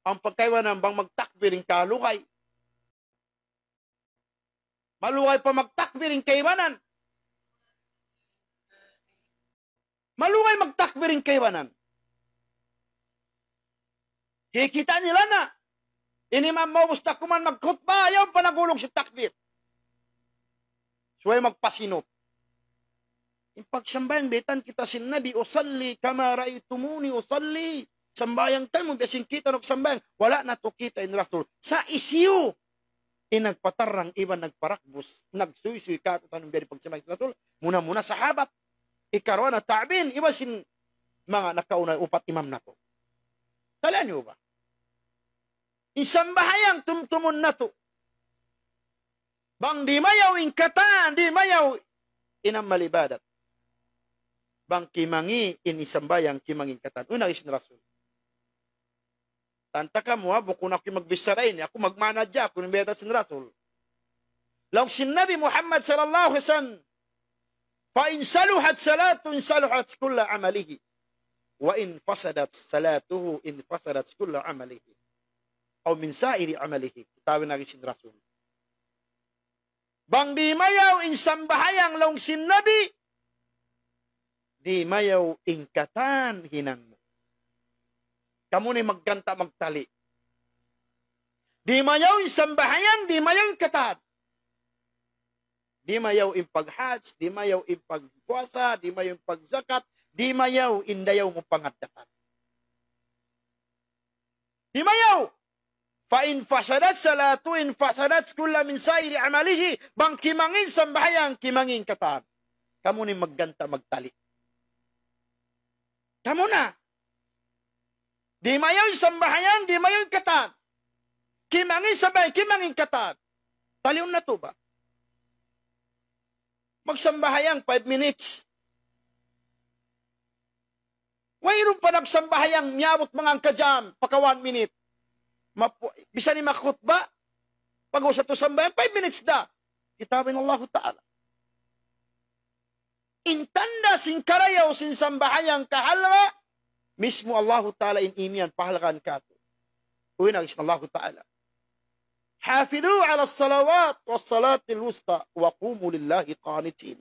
Ang pagkaiwanan bang magtakbiring kalukay. Malukay pa magtakbiring kaiwanan. Malukay magtakbiring kaiwanan. Kikita nila na. Inimam mo gusto kuman magkutba, ayaw pa nagulong si takbir. So ay magpasinop. Yung pagsambayang betan kita sin Nabi, usalli kama ra'aytumuni usalli. Sambayang tayo, biasing kita nagsambayang. Wala na to kita in Rasul. Sa isiyo, inagpatarang iba nagparakbus, nagsuy-suy ka, tanong beri pagsambayang Rasul. Muna-muna sahabat. Ikarwa na ta'bin, iba sin mga nakaunay upat imam na to. Tala niyo ba? Isambahayang tumtumun na to. Bang di mayaw ingkatan, di mayaw inam malibadat. Bang kimangi inisambayang kimangin katan. Una isin Rasul. Tanta ka mo ha, bukun ako magbisaray ni, ako magmanadya, kung nabiyata sin Rasul. Laong sin Nabi Muhammad sallallahu alaihi wasallam, fa in saluhat salatun saluhat kulla amalihi. Wa in fasadat salatuhu in fasadat kulla amalihi. O min sairi amalihi. Tawin na sin Rasul. Bang di mayaw in sambahayang long sin Nabi, di mayaw ingkatan hinang mo. Kamu ni magkanta magtali. Di mayaw in sambahayang, di mayaw ingkatan. Di mayaw in paghajj, di mayaw in pagpuasa, di mayaw in pagzakat, di mayaw indayaw mo pangaddakan. Di mayaw. Fa in fasadat salatu in fasadat kulla min sairi amalihi. Bang kimangin sambahayang, kimangin katan. Kamu ni magganta magtali. Kamu na. Di mayaw sambahayang, di mayaw katan. Kimangin sabay, kimangin katan. Talion na to ba? Magsambahayang 5 minutes. Wayroon pa nagsambahayang miyabot mga kajam, paka 1 minute. Bisa ni makutba, pag-usap to sambayan, 5 minutes da. Kitabin Allah Ta'ala. Intanda sin karayaw sin sambahayang kahalwa, mismo Allah Ta'ala in imian pahalakan kato. Uwin ang isna Allah Ta'ala. Hafidhu ala salawat wa salatil wusta wa qumu lillahi qanitin.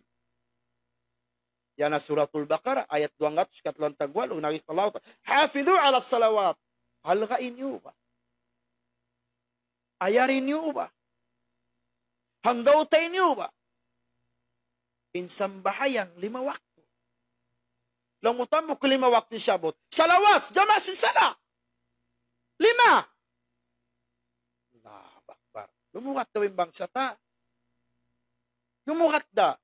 Yan na suratul Baqarah, ayat 203 tagwal, unang isna Allah Ta'ala. Hafidhu ala salawat. Halgain nyo ba? Ayarin niyo ba? Hanggawtay niyo ba? Insambayang 5 waktu. Langutan mo ko 5 waktu syabot. Salawat, jamasin sala. 5. Allahu Akbar. Lumukat daw yung bangsa ta. Lumukat da.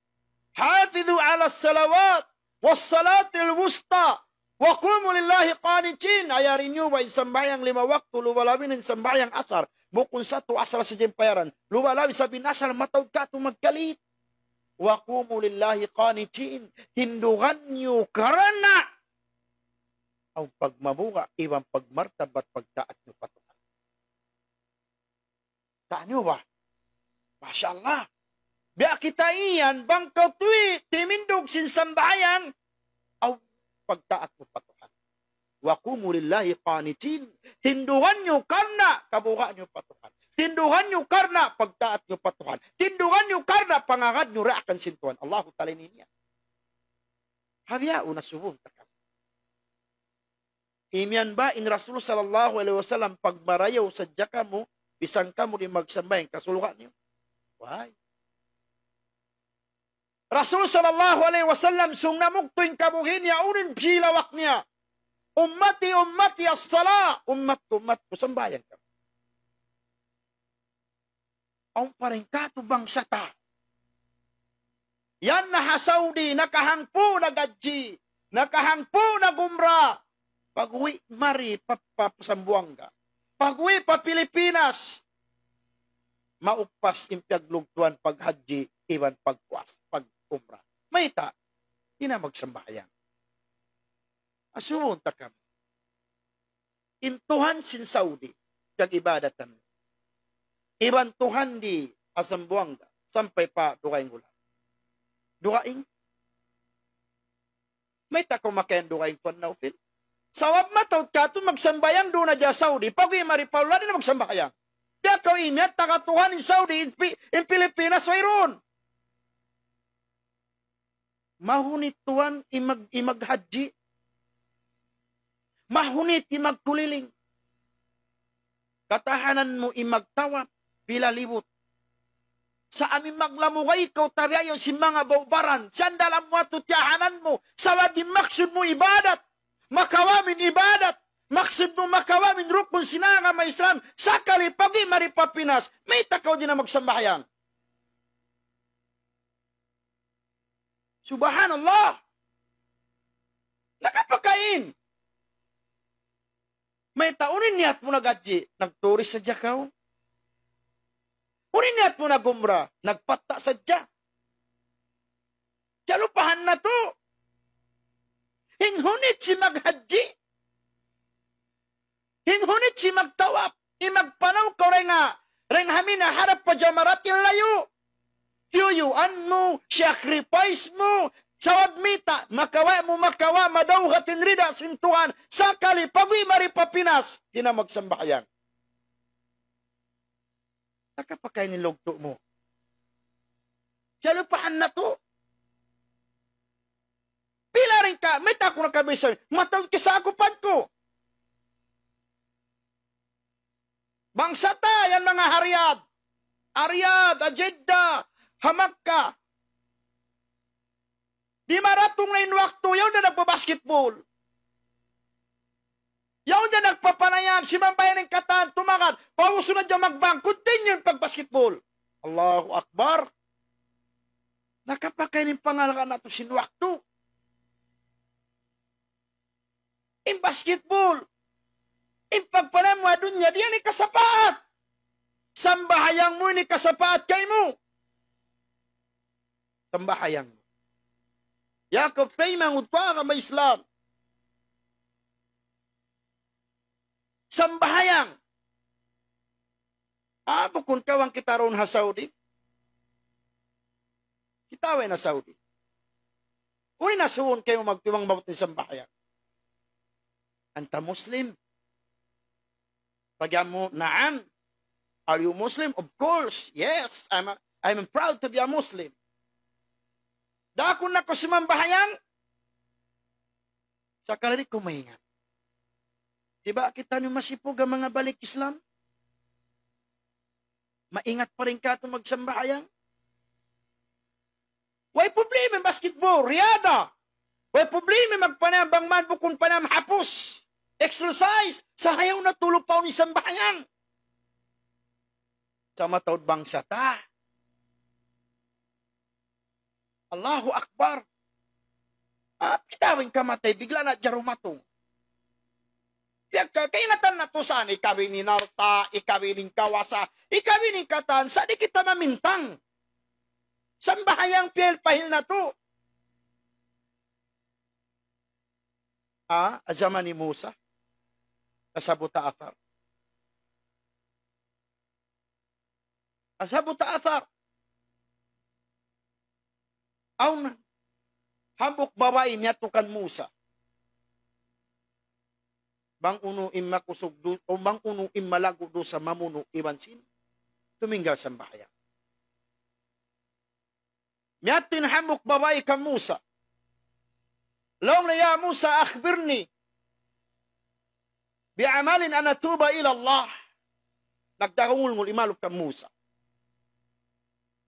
Hafidhu ala salawat was salatil wusta. Wa qumu lillahi qanitin. Ayarin nyo ba insambayang 5 waktu, luwalawin insambayang asar. Bukun 1 asar sa jempayaran. Luwalawin sa binasal matawag ka itong magkalit. Wa qumu lillahi qanitin. Tindugan nyo karana. Ang pagmabuga, ibang pagmartabat, pagtaat nyo patukan. Taan nyo ba? Masya Allah. Biya kita iyan, bangkaw tuwi, timindog sinsambayang, aw pagtaat mo patukan. Wa qumu lillahi qanitin. Tinduhan nyo karena kabuha nyo patuhan. Tinduhan nyo karena pagtaat nyo patuhan. Tinduhan nyo karena pangangad nyo reakan sintuhan. Allahu ta'ala niya. Habiyao na subong takam. Imyan ba in Rasul sallallahu alaihi wasallam pagmarayaw sadya ka mo, bisang ka mo di magsambahin kasuluhan nyo. Why? Rasul sallallahu alaihi wasallam sung namuktuin kabuhin niya unin silawak niya. Ummati, ummati, as-sala. Umat ko, sambayan ka. Ang parang katubang sa ta. Yan na Saudi, nakahangpo na gadji, nakahangpo na gumra. Pag-uwi, mari, papasambuanga. Pag-uwi, pa Pilipinas. Maupas impiaglugtuan pag-hadji, iwan pag-kuas, pag-umra. Mayta, di na magsambayan. Asumunta kami. Intuhan sin Saudi, kag ibadatan. Iban Tuhan di Asambuanga, sampai pa dukaing ulan. Dukaing? May tako makayan dukaing tuan na ufil. Sawab mataw ka ito magsambayang doon na dya Saudi, pag maripawala din na magsambayang. Kaya kaw ingat, takatuhan in Saudi, in Pilipinas, mayroon. Mahunit tuan, imaghaji. Mahunit imagtuliling. Katahanan mo imagtawap, pila libot. Sa amin maglamugay ikaw, tabiayon si mga baubaran, siyandalam mo at tutyahanan mo, sawad di maksud mo ibadat, makawamin ibadat, maksud mo makawamin rukun sinanga may Islam, sakali pagi maripapinas, may takaw din na magsambahayan. Subhanallah! Nakapakain! May taunin niyat mo nagadji, nagturis sa jakaw. Unin niyat mo nagumra, nagpata sa dya. Kalupahan na to. Hinghunit si maghadji. Hinghunit si magtawap. Imagpanaw ko rin nga. Ring hamin na harap pa jamarat layo. Tiyuyuan mo, sacrifice mo, sawad mita, makawa mo makawa, madaw hatin rida, sintuhan, sakali, pagwi maripapinas, di na magsambahayan. Nakapakain ni logto mo. Kalupahan na to. Pila rin ka, may tako na kabisa, matawid ka sa akupan ko. Bangsata, yan mga haryad. Aryad, Jeddah, Hamakka. Di maratong na inwakto, yaw na nagpabasketball. Yaw na nagpapanayam, si Mambayan ng Katan, tumakat, pauso na dyan magbang, continue pagbasketball. Allahu Akbar. Nakapakay ng pangalan na ito sinwakto. In basketball, in pagpanayam mo adun niya, diyan ni kasapaat. Sambahayang mo ni kasapaat kay mo. Sambahayang mo. Yakob pay mangutwa ka may Islam. Sambahayang. Bukun kawang kita ron ha Saudi. Kitaway na Saudi. Uli na suon kayo magtiwang mabot ni sambahayang. Anta Muslim. Pagyan mo, naam. Are you Muslim? Of course. Yes. I'm proud to be a Muslim. Dakon na ko sumambahayang. Sa kalari ko maingat. Diba kita nyo masipog ang mga balik Islam? Maingat pa rin ka ito magsambahayang? Way problema basketball, riyada. Way problema magpanabang man bukon panam hapos. Exercise. Sa hayaw na tulog pa ni sambahayang. Sa matawad bangsa ta. Allahu Akbar. Kitawin kamatay, bigla na jarumatong. Kainatan na to saan, ikawin ni Narta, ikawin ni Kawasa, ikawin ni Katan, saan di kita mamintang? Sambahayang pahil na to. Zaman ni Musa, kasabuta athar. Kasabuta athar. Aun hambok babae miyatukan Musa. bang uno makusog do o bang uno malago do sa mamuno ibansin tuminggal sambahayan. Miyatin hamok babae ka Musa. Long na ya Musa akhbirni bi'amalin anatuba ila Allah. Nagdahungul imalop ka Musa.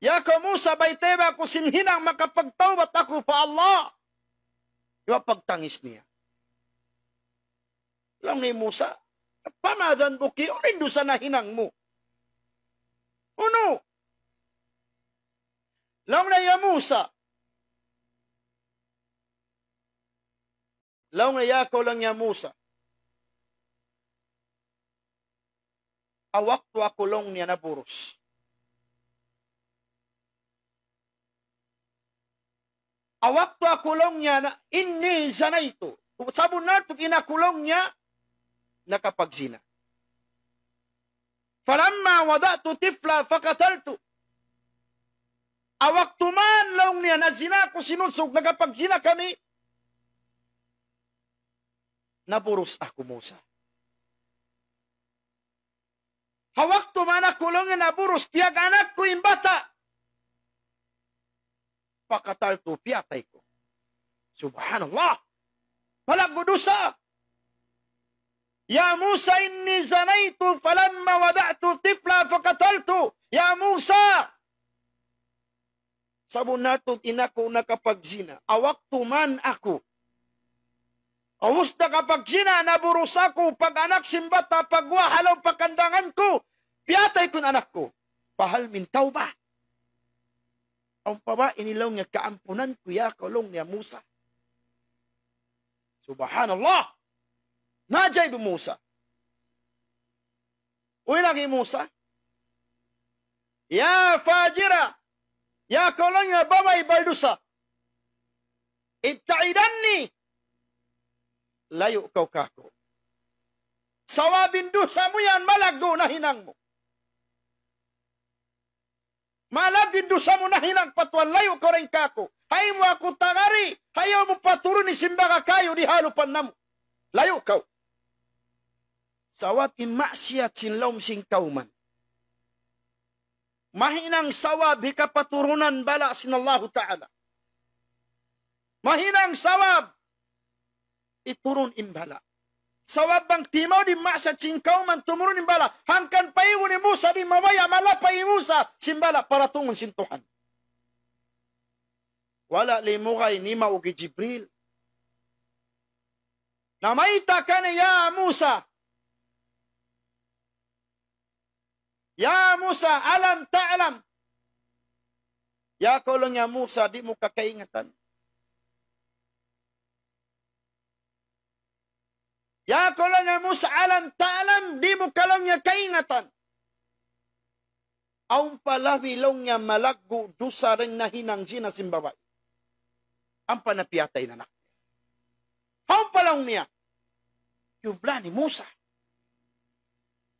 Ya ka Musa bayteba ko sinhinang makapagtawbat ako pa Allah. Iwa pagtangis niya. Long ni Musa, pamadan buki urin do sa nahinang mo. Uno. Long na ya Musa. Long na ya ko lang ya Musa. Awaktu ako long niya naburos. Awaktu ako long niya na inni zanayto. Sabon nato inakulong niya nakapagsina. Falamma wada'tu tifla fakataltu. Awak tuman long niya na zina ko sinusog, nagapagsina kami. Naburos ako Musa. Hawak tuman ako long niya naburos, piyag anak ko yung bata. Pakatalto, piyatay ko. Subhanallah. Palagbudusa. Ya Musa inni zanaytu falamma wada'tu tifla fakataltu. Ya Musa. Sabon nato inako nakapagsina. Awak tuman ako. Awas nakapagsina, naburos ako. Pag anak simbata, pagwahalaw pakandangan ko. Piyatay kun anak ko. Pahal min tawba. Ang paba inilaw niya kaampunan kuya kolong niya Musa. Subhanallah. Najay bu Musa. Uy lagi Musa. Ya fajira. Ya kolong niya babay baldusa. Ibtaidanni. Layo kau kako. Sawabin dosa mo yan, malago na hinang mo. Malagin dosa mo na hinang patwan, layo ko rin kako. Hay mo ako tagari, hayaw mo paturo ni simbaga kayo di halupan na mo. Layo kau. Sawab imaksiyat sinlom sing kauman. Mahinang sawab hikapaturunan bala sinallahu ta'ala. Mahinang sawab iturun imbala. Sawab bang timaw di masa cingkaw man tumurun imbala. Hangkan paiwo ni Musa di mamaya malapay Musa. Simbala para tungon sintuhan. Wala limugay ni maugi Jibril. Namaita ka ni ya Musa. Ya Musa, alam ta'alam. Ya kolong ya Musa, di mo kakaingatan. Ya kolong ya Musa, alam ta'alam, di mo kalong ya kaingatan. Aung palabilong niya malaggo dusa rin na hinang sinasimbabae. Ang panapiyatay na anak. Aung palang niya. Yubla ni Musa.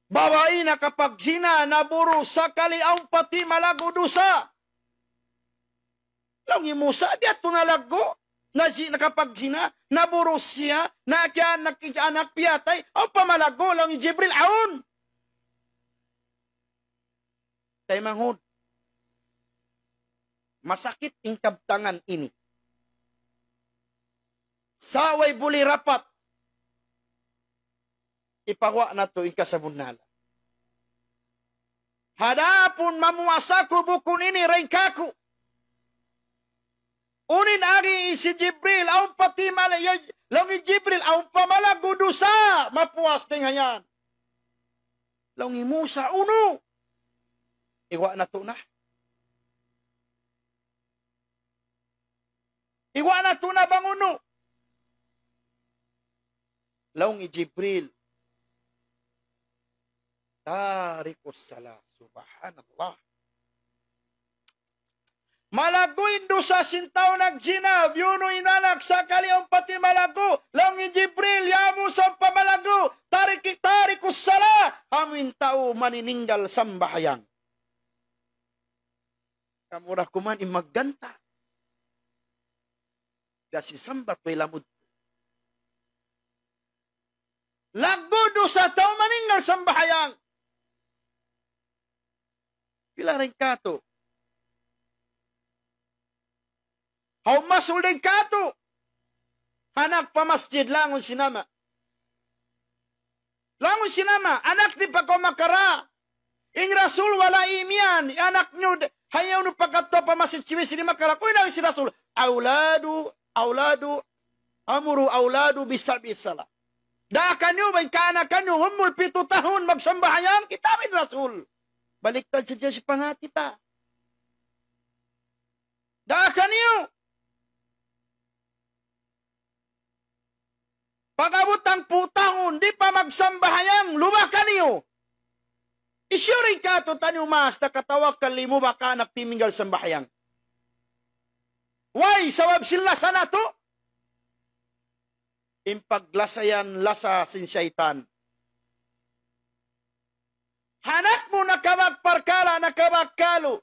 Babae na kapag sina naburo sakali ang pati malago dusa. Lang ni Musa, biat po nalago. Nakapag sina, naburo siya, nakianak piyatay, ang pamalago lang ni Jibril aon. Tay manghod. Masakit ang kabtangan ini. Saway buli rapat. Ipawa na to ikasabon nala. Hadapon mamuasa ko bukun ini rengkaku. Unin agi si Jibril, aung pati malay, longi Jibril, aung pamalago dusa, mapuas ting hayan. Longi Musa, uno. Iwa na to na. Iwa na to na bang uno. Longi Jibril, tarikus sala, subhanallah. Malaguin do sa sintaw nagsina, yuno inanak sa kaliang pati malago, langi Jibril, yamu sa pamalago, tarikus sala, amin tao manininggal sambahayang. Kamurah kuman imagganta. Kasi sambat may lamod. Lagudo sa tao maninggal sambahayang. Pila rin kato. Haumasul din kato. Anak pa masjid, langon sinama. Langon sinama, anak di pa ko makara. Ing Rasul wala imian, anak nyo, hayaw no pagkato pa masjid chiwis ni makara. Kuy lang si Rasul, auladu, amuru auladu bisa. Daakan nyo, may kaanakan nyo, humul 7 tahun magsambahayang, kitawin Rasul. Baliktad sa Diyos si pangatita. Daakan nyo. Pag-abot ang 4 tahun, di pa magsambahayang, lumakan niyo. Isyurin ka to tanyo mas, nakatawag ka limo baka anak timinggal sambahayang. Why? Sawab sila sa nato? Impaglasayan lasa sin syaitan. Hanak mo nakabagparkala, nakabagkalo.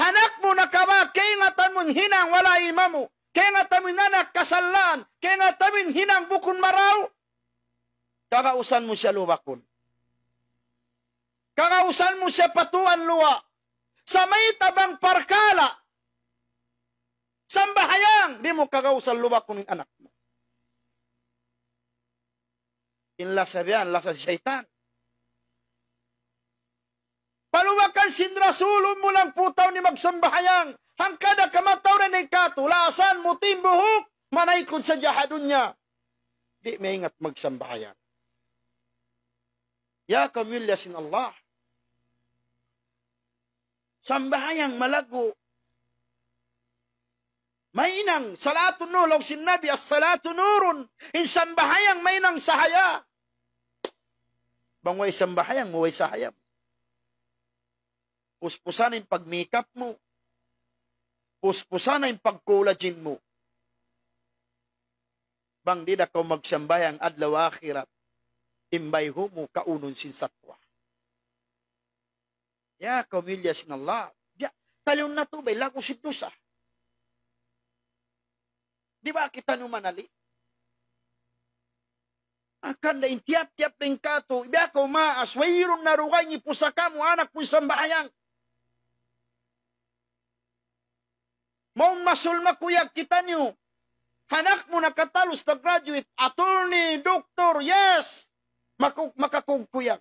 Hanak mo nakabag, kaya ngatan mo hinang wala imamu. Kaya ngatan mo nanak kasalan. Kaya ngatan mo hinang bukun maraw. Kakausan mo siya luwakon. Kakausan mo siya patuan luwa. Sa may tabang parkala. Sambahayang, di mo kakausan luwakon ng anak mo. Inlasa biyan, lasa si syaitan. Paluwakan sin Rasulun mo lang putaw ni magsambahayang. Hangkada kamataw na ni katulasan mo timbuhok. Manaykod sa jahadun niya. Di may ingat magsambahayang. Ya kamilya sin Allah. Sambahayang malago. Mainang salatu nulog sin Nabi as-salatu nurun. In sambahayang mainang sahaya. Bangway sambahayang, muway sahaya. Puspusan yung pag-makeup mo. Puspusan yung pag-collagen mo. Bang di na ko magsambayang adlaw akhirat. Imbay ho mo kaunon sin satwa. Ya, kamilyas na Allah. Ya, taliw na to, bay, lago si dosa. Di ba kita numanali? Akan na intiap-tiap ng kato, ibiya ko maas, wayron na rukay ni pusaka mo, anak mo sambahayang. Maong masulma kuyag kita niyo. Hanak mo nakatalos na graduate, attorney, doktor, yes. Makakugkuyag.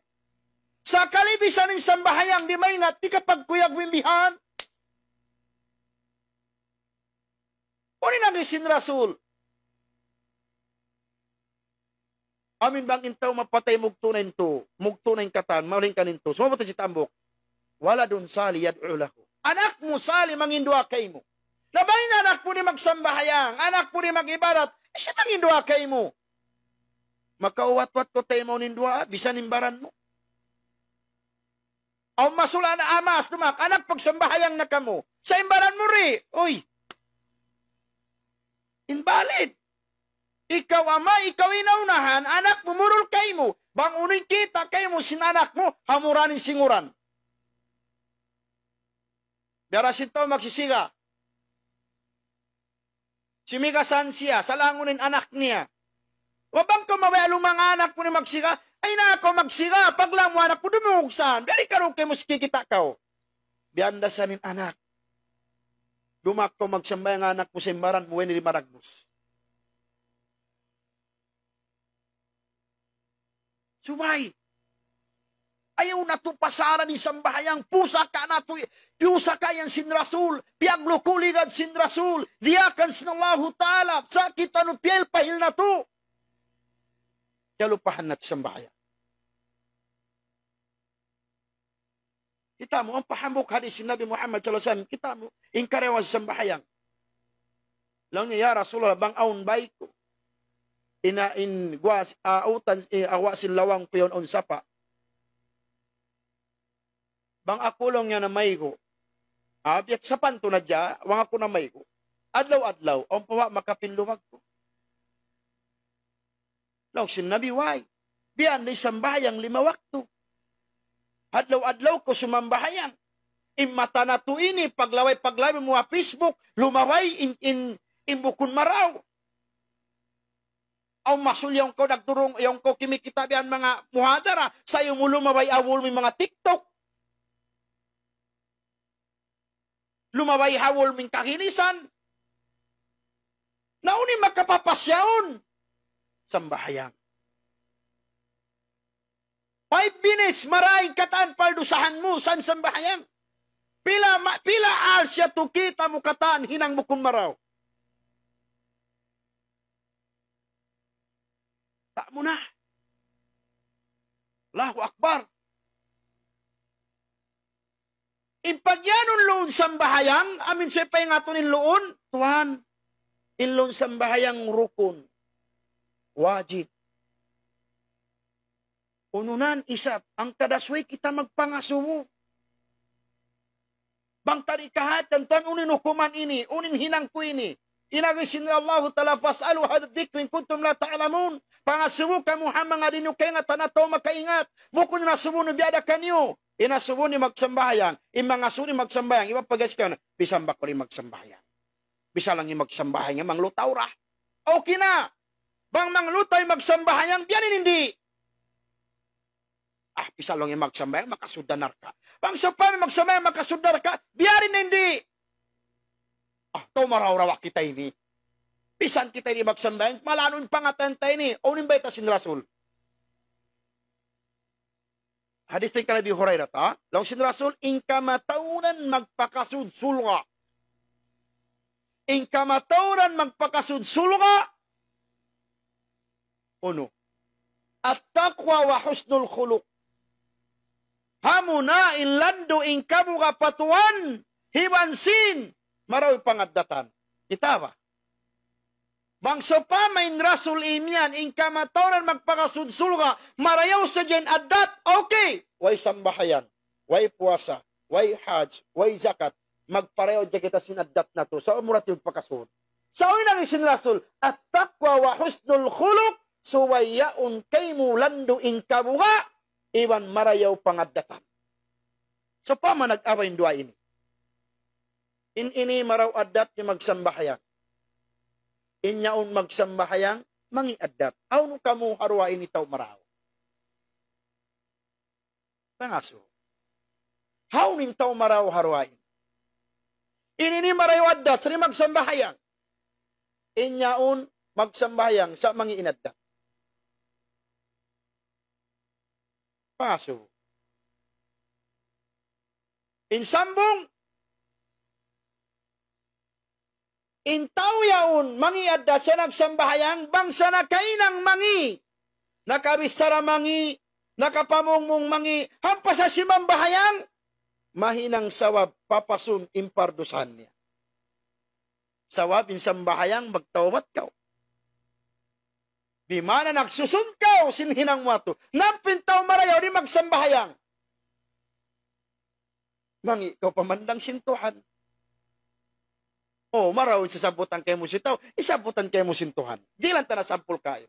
Sa kalibisan ng sambahayang di maingat, di kapag kuyag wimbihan. Uni nagisin Rasul. Amin bang intaw mapatay mugtunayin to, mugtunayin katan, mauling kaninto. Sumabot si tambok. Wala dun sali yad'u lahu. Anak mo sali mangindua kay mo. Labanin na anak mo ni magsambahayang, anak mo ni mag-ibarat, siya mangindua kay mo. Makauwat-wat ko tayo mo nindua, bisan imbaran mo. Aw masula na amas, dumak, anak pagsambahayang na kamo. Sa imbaran mo ri, uy. Invalid. Ikaw ama, ikaw inaunahan, anak mo murul kay mo. Bang uning kita kay mo, sinanak mo, hamuranin singuran. Biarasin to magsisiga. Simigasan siya, salangunin anak niya. Wabang ko mawalo mga anak mo ni magsiga, ay na ako magsiga, paglang mo anak mo dumugsan, beri karong kay mo sikikita ka. Biandasanin anak. Dumak ko magsambay ang anak mo sa imbaran mo, ni maragnos. Subay. Ayaw na to pasaran ni sambahayang pusa ka na to. Pusa ka yan sin Rasul. Piaglukuligad sin Rasul. Diyakan sin Allah Ta'ala. Sakit ano piel pahil na to. Kaya lupahan natin sambahayang. Kita mo, ang pahambok hadis sin Nabi Muhammad SAW. Kita mo, ingkarewa sa sambahayang. Lang niya, Rasulullah, bang aun bay ko. In guas, autan, awasin lawang kuyon on sapa. Bang ako lang niya na may ko. Abiyat sa panto na dya, wang ako na may ko. Adlaw-adlaw, ang pawa makapinluwag ko. Law, sinabi, why? Biyan na isambahayang 5 wakto. Adlaw-adlaw ko sumambahayang. Imata na to ini, paglaway mo Facebook, lumaway in bukun maraw. Aw masul yung ko nagturong yung ko kimikitabihan mga muhadara sayo mo lumabay awol mi mga TikTok. Lumabay hawol min kahinisan. Nauni magkapapasyaon. Sambahayang. 5 minutes maraming kataan paldusahan mo san sambahayang. Pila alsya to kita mo kataan hinang mo kun maraw. Tak mo na. Allahu Akbar. Impagyanon loon sambahayang, amin siya pa yung ato loon, Tuhan, inloon sambahayang rukun, wajib. Ununan isap, ang kadasway kita magpangasuwo. Bang tarikahatan, Tuhan, unin hukuman ini, unin hinang ko ini. Inagisin Allah ta'ala fas'alu hadad dikrin kuntum la ta'lamun. Pangasubo ka Muhammad nga rin yung kaya nga tanato makaingat. Bukod na subo no biada kanyo. Inasubo ni magsambayang. Imangasubo ni magsambayang. Iba pagas ka na. Bisan ba ko rin magsambayang. Bisa lang yung magsambayang. Manglutaw ra. Okay na. Bang manglutaw yung magsambayang. Biyanin hindi. Bisa lang yung magsambayang. Makasudanar ka. Bang sa pa magsambayang makasudar ka. Biyanin hindi. Ito maraw-rawa kita ini. Pisan kita ini magsambayang. Malanon pangatan tayo ini. Unin ba ita sin Rasul? Hadis tingkang Nabi Hurairah ta. Laung sin Rasul, ingka mataunan magpakasud sulga. Ingka mataunan magpakasud sulga. Uno. At-taqwa wa husnul khuluq. Hamuna inlando ingka buka patuan. Hibansin. Marawi pangadatan. Kita ba? Bangso pa main rasul imyan, ingka matauran magpakasudsulga, marayaw sa dyan adat, okay. Way sambahayan, way puasa, way hajj, way zakat, magparayaw dyan kita sinadat na to. Sa umurat yung pakasud. Sa unang isin rasul, at taqwa wa husnul khuluq, suwayaun kay mulando ingka buka, iwan marayaw pangadatan. So pa man nag-away dua ini. Ini maraw adat ni magsambahayang. Inyaon magsambahayang, mangi adat. Aw no kamo harwain itaw maraw. Pangaso. How nin taw maraw harwain. Ini maraw adat sa magsambahayang. Inyaon magsambahayang sa mangi inadat. Pangaso. Insambong intaw yaon, mangi adda siya nagsambahayang, bangsa na kainang mangi, nakabistara mangi, nakapamungmong mangi, hampas sa simambahayang, mahinang sawab, papasun, impardusan niya. Sawab, insambahayang, magtawat ka. Di mana nagsusun ka, sinhinang mo ato, napintaw marayaw, di magsambahayang. Mangi, ikaw pamandang sintuhan. Maraw isasabutan kayo mo sitaw, isabutan kayo mo sintuhan. Di lang ta nasampul kayo.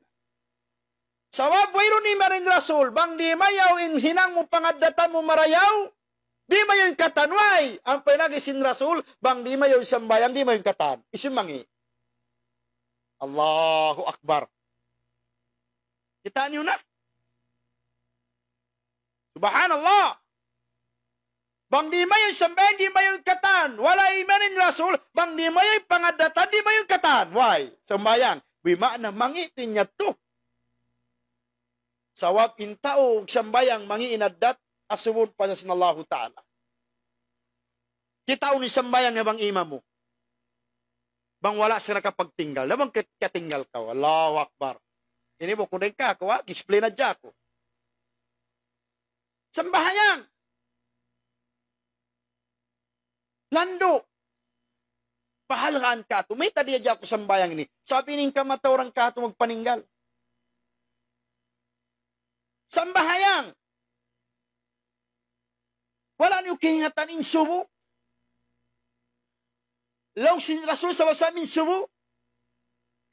Sawab, wayro ni marin Rasul, bang di mayaw in hinang mo pangadatan mo marayaw, di mayaw yung katanway. Ang pinagisin Rasul, bang di mayaw isang bayang, di mayaw yung katan. Isimangi. Allahu Akbar. Kitaan nyo na. Subhanallah. Bang di mayo sambayan, di mayo katan. Wala imanin Rasul, bang di mayo pangadatan, di mayo katan. Why? Sambayang, bimana mangitin niya to. Sawab intao, sambayang mangi inadat, asubun pa sa sinallahu ta'ala. Kitao ni sambayang nga bang ima mo. Bang wala siya nakapagtinggal. Labang katinggal ka. Allahu Akbar. Ini mo kunin ka ako, explain na dyan ako. Sambahayang. Lando. Pahalgaan ka ito. May tadiya dyan ako sambayang ini. Sabi ning kamatawrang ka ito magpaninggal. Sambahayang. Wala niyo kingatan in subo. Law si Rasul sallallahu alaihi subo.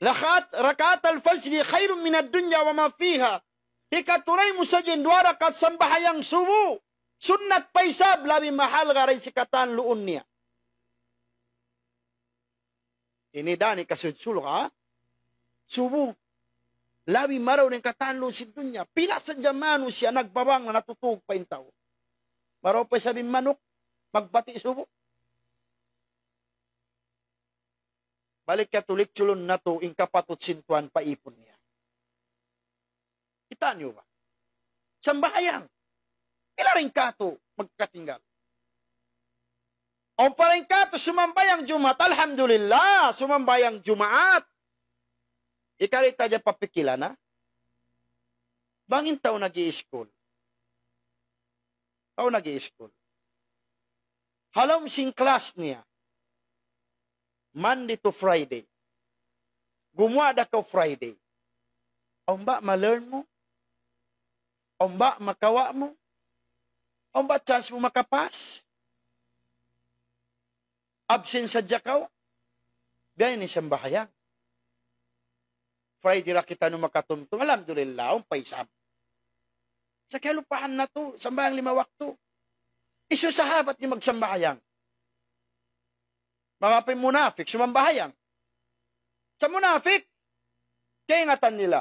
Rakat al-fajri khairun min ad-dunya wa ma fiha. Ikatunay mo sa dua rakat sambahayang subo. Sunnat paisab, labi mahal garay sikatan luun niya. Ini dani kasudsul ka, subo. Labi maraw ng katanlo si dunya. Pila sa jamano siya nagbabang na natutug pa yung tao. Maraw pa sabi manok, magbati subo. Balik katulik chulon na to, ingkapatot sintuan paipon niya. Kita niyo ba? Sambahayang. Pila rin kato magkatinggal. O pa rin kato sumambayang Jumaat. Alhamdulillah, sumambayang Jumaat. Ikarita dyan papikila na. Bangin tao nag-i-school. Tao nag-i-school. Halom sing class niya. Monday to Friday. Gumuada ka Friday. Ang ba ma-learn mo? Ang ba makawa mo? Ang ba chance mo makapas? Absent sa jakaw? Biyan ni sambahayang. Friday ra kita nung makatumtong. Alhamdulillah, ang paisam. Sa kalupahan na to, sambayang 5 wakto. Isu sahabat ni magsambayang. Mga munafik, sumambahayang. Sa munafik, kaya ingatan nila.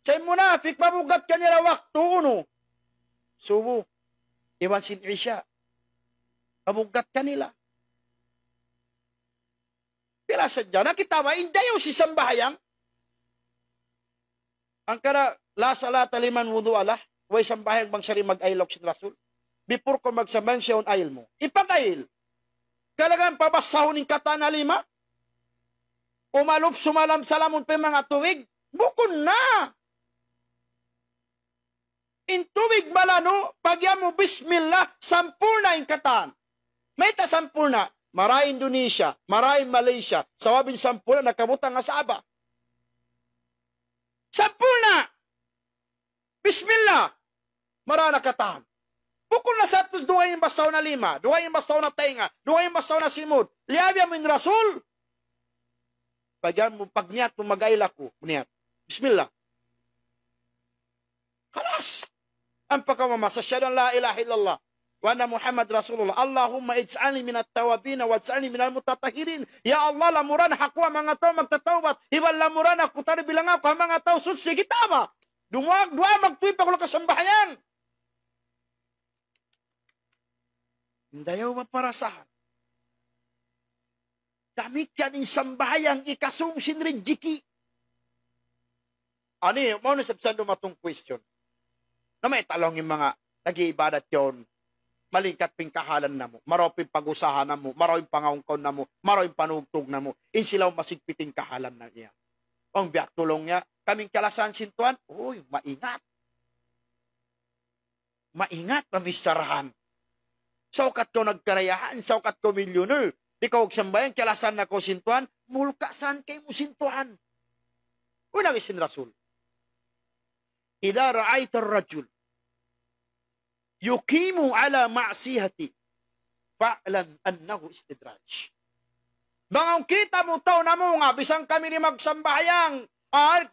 Sa munafik, mabugat ka nila wakto, uno. Subo, iwan sin Isya. Mabugat ka nila. Pila sa dyan, nakita ba, hindi yung si sambahayang. Ang kada, la salata liman wudu Allah, way sambahayang bang sari mag-ailok sin Rasul. Before ko magsambayang siya on ail mo. Ipag-ail. Kalagang pabasahon ng kata na 5. Umalup sumalam salamon pa mga tuwig. Bukon na. In tuwig malano, pagyan mo bismillah, sampurna yung kataan. May ta sampurna. Maray Indonesia, maray Malaysia, sawabin sampurna, nakabutang nga sa aba. Sampurna. Bismillah. Marana kataan. Bukod na sa atos, duwa yung basaw na 5, duwa yung basaw na tenga, duwa yung basaw na simod. Liabya mo yung Rasul. Pagnyat mo mag-aila ko, buniyat. Bismillah. Kalas. Ang pagkamamasa, syadan la ilaha illallah. Wa anna Muhammad Rasulullah. Allahumma ij'alni minat tawabina wa ij'alni minal mutatahirin. Ya Allah, lamuran ako ang mga tao magtatawbat. Ibang lamuran ako, tari bilang ako ang mga tao susi. Kita ba? Dua magtuwi pa ko lang kasambahayan. Hindayaw maparasahan. Damit ka ng sambahayang ikasong sinrinjiki. Ano yun? Mauna sa dumatong question. Na may talong yung mga nag-iibadat yun. Malingkat pingkahalan na mo. Maroping pag-usahan na mo. Maroping pangaungkaw na mo. Maroping panugtog na mo. Insilaw masigpiting kahalan na niya. Ang biyak tulong niya. Kaming kalasan sintuan. Uy, maingat. Maingat, pamisarahan. Saukat ko nagkarayahan. Saukat ko milyoner. Di ka huwag sambayan. Kalasan na ko sintuan. Mulkasan kayo mo sintuan. Unang isin Rasul. Ida ra'ayta ar-rajul yukimu ala ma'sihati fa'lan annahu istidraj. Bangang kita mo tao na mo nga, bisang kami ni magsambayang,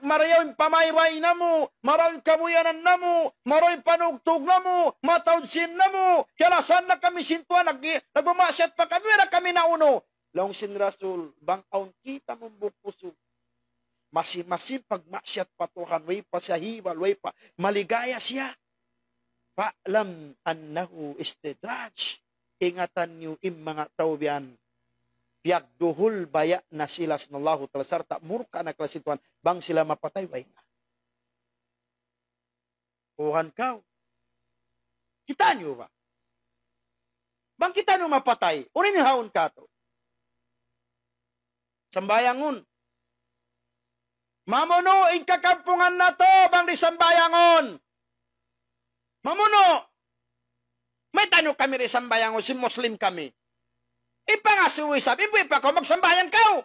marayaw yung pamayway na mo, marayaw yung kabuyanan na mo, marayaw yung panugtog na mo, mataunsin na mo, kalasan na kami sintuan, nagmamasyat pa kami, na kami na uno. Laong sin Rasul, bangaw kita mong bukuso, masin pagmasyat patuhan, way pa siya hiwal, way pa, maligaya siya. Fa'lam annahu istidraj. Ingatan niyo im mga taubian. Piyagduhul baya na sila snallahu talasarta. Murka na klasituan. Bang sila mapatay, way na. Kuhan ka. Kita niyo ba? Bang kita niyo mapatay? Unin haon ka to. Sambayangon. Mamuno, kakampungan na to, bang di sambayangon. Mamuno, may tanong kami rin sambayangon, si Muslim kami. Ipangasuwi sabi, ibu pa ko magsambayan ka.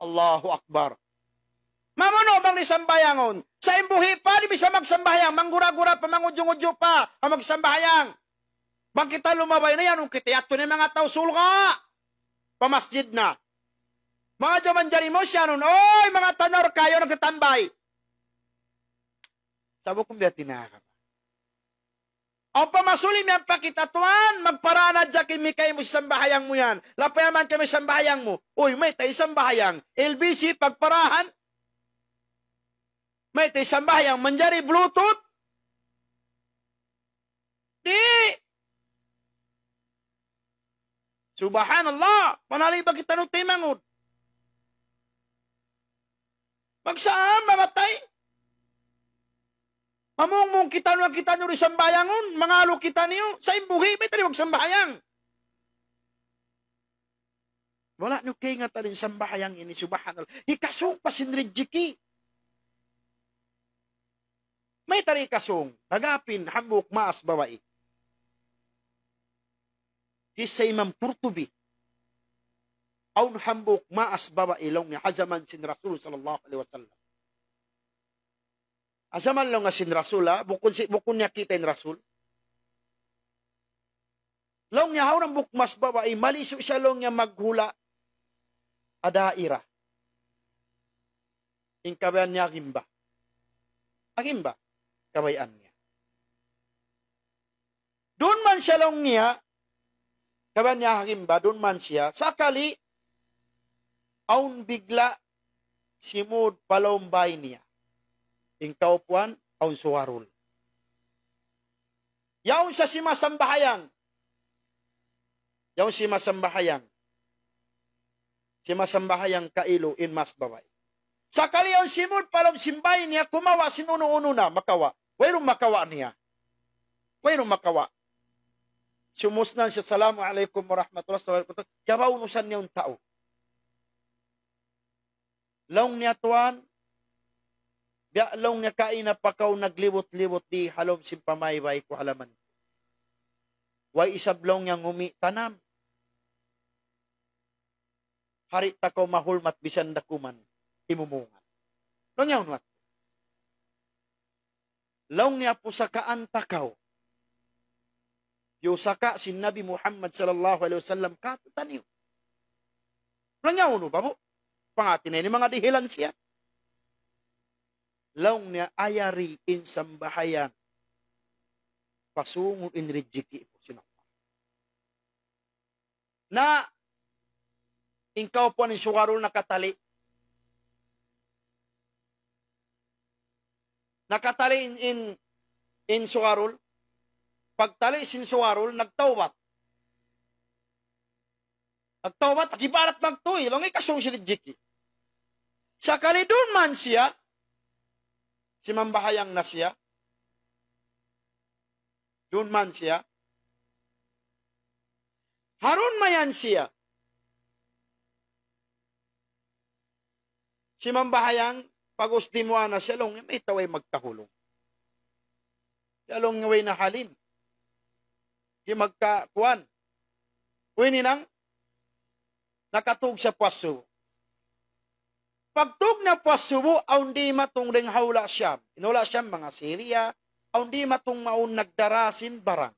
Allahu Akbar. Mamuno bang ni sambayangon? Sa imbuhi pa, di bisa magsambayang, manggura-gura pa, mangudyo-udyo pa, ang magsambayang. Bang kita lumabay na yan, kita yato ni mga tao sulga. Pamasjid na. Mga jaman-jari mo siya nun, oy, mga tanor kayo nagtatambay. Sabo kong biya tinakam. Ang pamasuli mo ang pakitatuan, magparana dyan kimi kayo mo sa sambahayang mo yan. Lapayaman kami sa sambahayang mo. Uy, may tayo sambahayang. LBC, pagparahan. May tay sambayang menjadi Bluetooth. Di. Subhanallah. Manali ba kita nung timangod? Magsaan, mamatay. Mamungmung kita nyo rin sambayangon. Mangalo kita niyo. Sa imbuhi, may tali magsambayang. Wala nyo kay nga talin sambayang ini. Subhanallah. Ikasong pa sinridjiki. May tali kasong. Nagapin, hamuk, maas, babae. Kisa Imam Qurtubi. Aun hambuk maas babae long ni hazaman sin Rasul sallallahu alaihi wasallam. Azaman long nga sin Rasul bukun niya kita in Rasul. Long niya haurang bukmas babae maliso siya long niya maghula adaira. Ingkabayan niya agimba. Agimba kabayan niya. Doon man siya long niya kabayan niya agimba doon man siya sakali aun bigla simud palombay niya. Ingkaw puan, aun suwarul. Yaon sa simasambahayang. Yaon simasambahayang. Simasambahayang kailo in mas babay. Sakali yaon simud palom simbay niya, kumawa sinuno-uno na, makawa. Wairong makawa niya. Wairong makawa. Sumusnan siya, salamu alaikum warahmatullahi wabarakatuh. Yabaw nusan niya yung tao. Long niya tuan, biya long niya kaina pakaw naglibot-libot di halom simpamaybay ko halaman. Way isablong niya ngumi tanam. Harit takaw mahulmat bisan dakuman, imumungan. Long niya unwat. Long niya pusakaan takaw. Yusaka si Nabi Muhammad sallallahu alaihi wasallam katutaniw. Long niya uno ba mo? Pangati na ini mga dihilan siya. Laong niya ayari in sambahayang pasungon in rejiki po sinakma. Na ingkaw po ni suwarol nakatali. Nakatali in suwarol. Pagtali sin suwarol, nagtawbat. Nagtawbat, akibarat magtuy. Long ikasong si rejiki. Sakali doon man siya, si mambahayang na siya, doon man siya, harun mayan siya, si mambahayang, pag-usdimuan na siya, long may taway magkahulong. Siya long ngaway na halin. Di magkakuan. Uwini nang, nakatug sa pwaso. Pagtug na pasubo, aun di matong ring hawla siyam. Inula siyam mga Syria, aun di matong maun nagdarasin barang.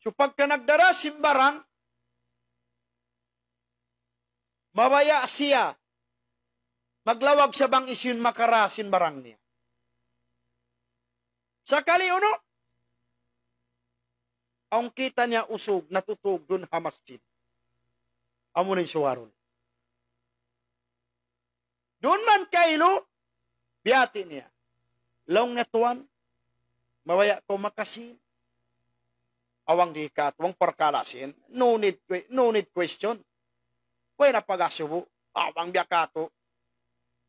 So pagka nagdarasin barang, mabaya siya, maglawag sa bang isin makarasin barang niya. Sakali uno, ang kita niya usog, natutog dun ha masjid. Amo na yung suwarol. Doon man kailo, biyati niya. Long na tuwan, mawaya ko makasin. Awang di ka, tuwang parkalasin, no need question. Kaya na pag-asubo, awang biyakato,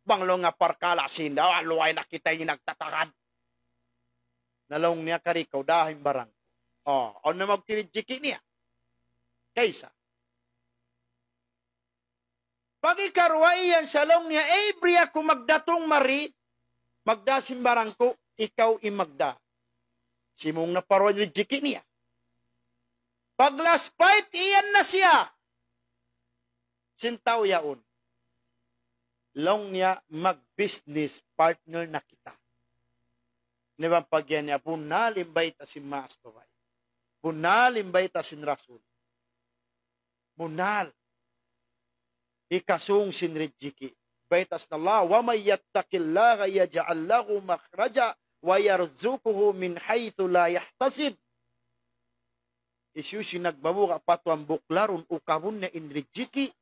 banglong nga parkalasin daw, aluay na kita yung nagtatakan. Nalong niya karikaw, dahil barang. Ano na magtinidjiki niya? Kaysa. Pag ikarwaiyan sa long niya, briya ko magdatong mari, magdasim barang ko, ikaw imagda. Simong naparoon yung jiki niya. Pag last fight, iyan na siya. Sintaw yaon. Long niya, mag-business partner na kita. Nibang pagyan niya, punalimbay ta si Maas Babay. Punalimbay ta sin Rasul. Munal. Ikasung sinridjiki. Baitas na Allah, wa may yattaqillaha yaj'al lahu makhraja wa yarzuquhu min haythu la yahtasib. Isu sinagbabuka patwang buklarun ukabun na inridjiki.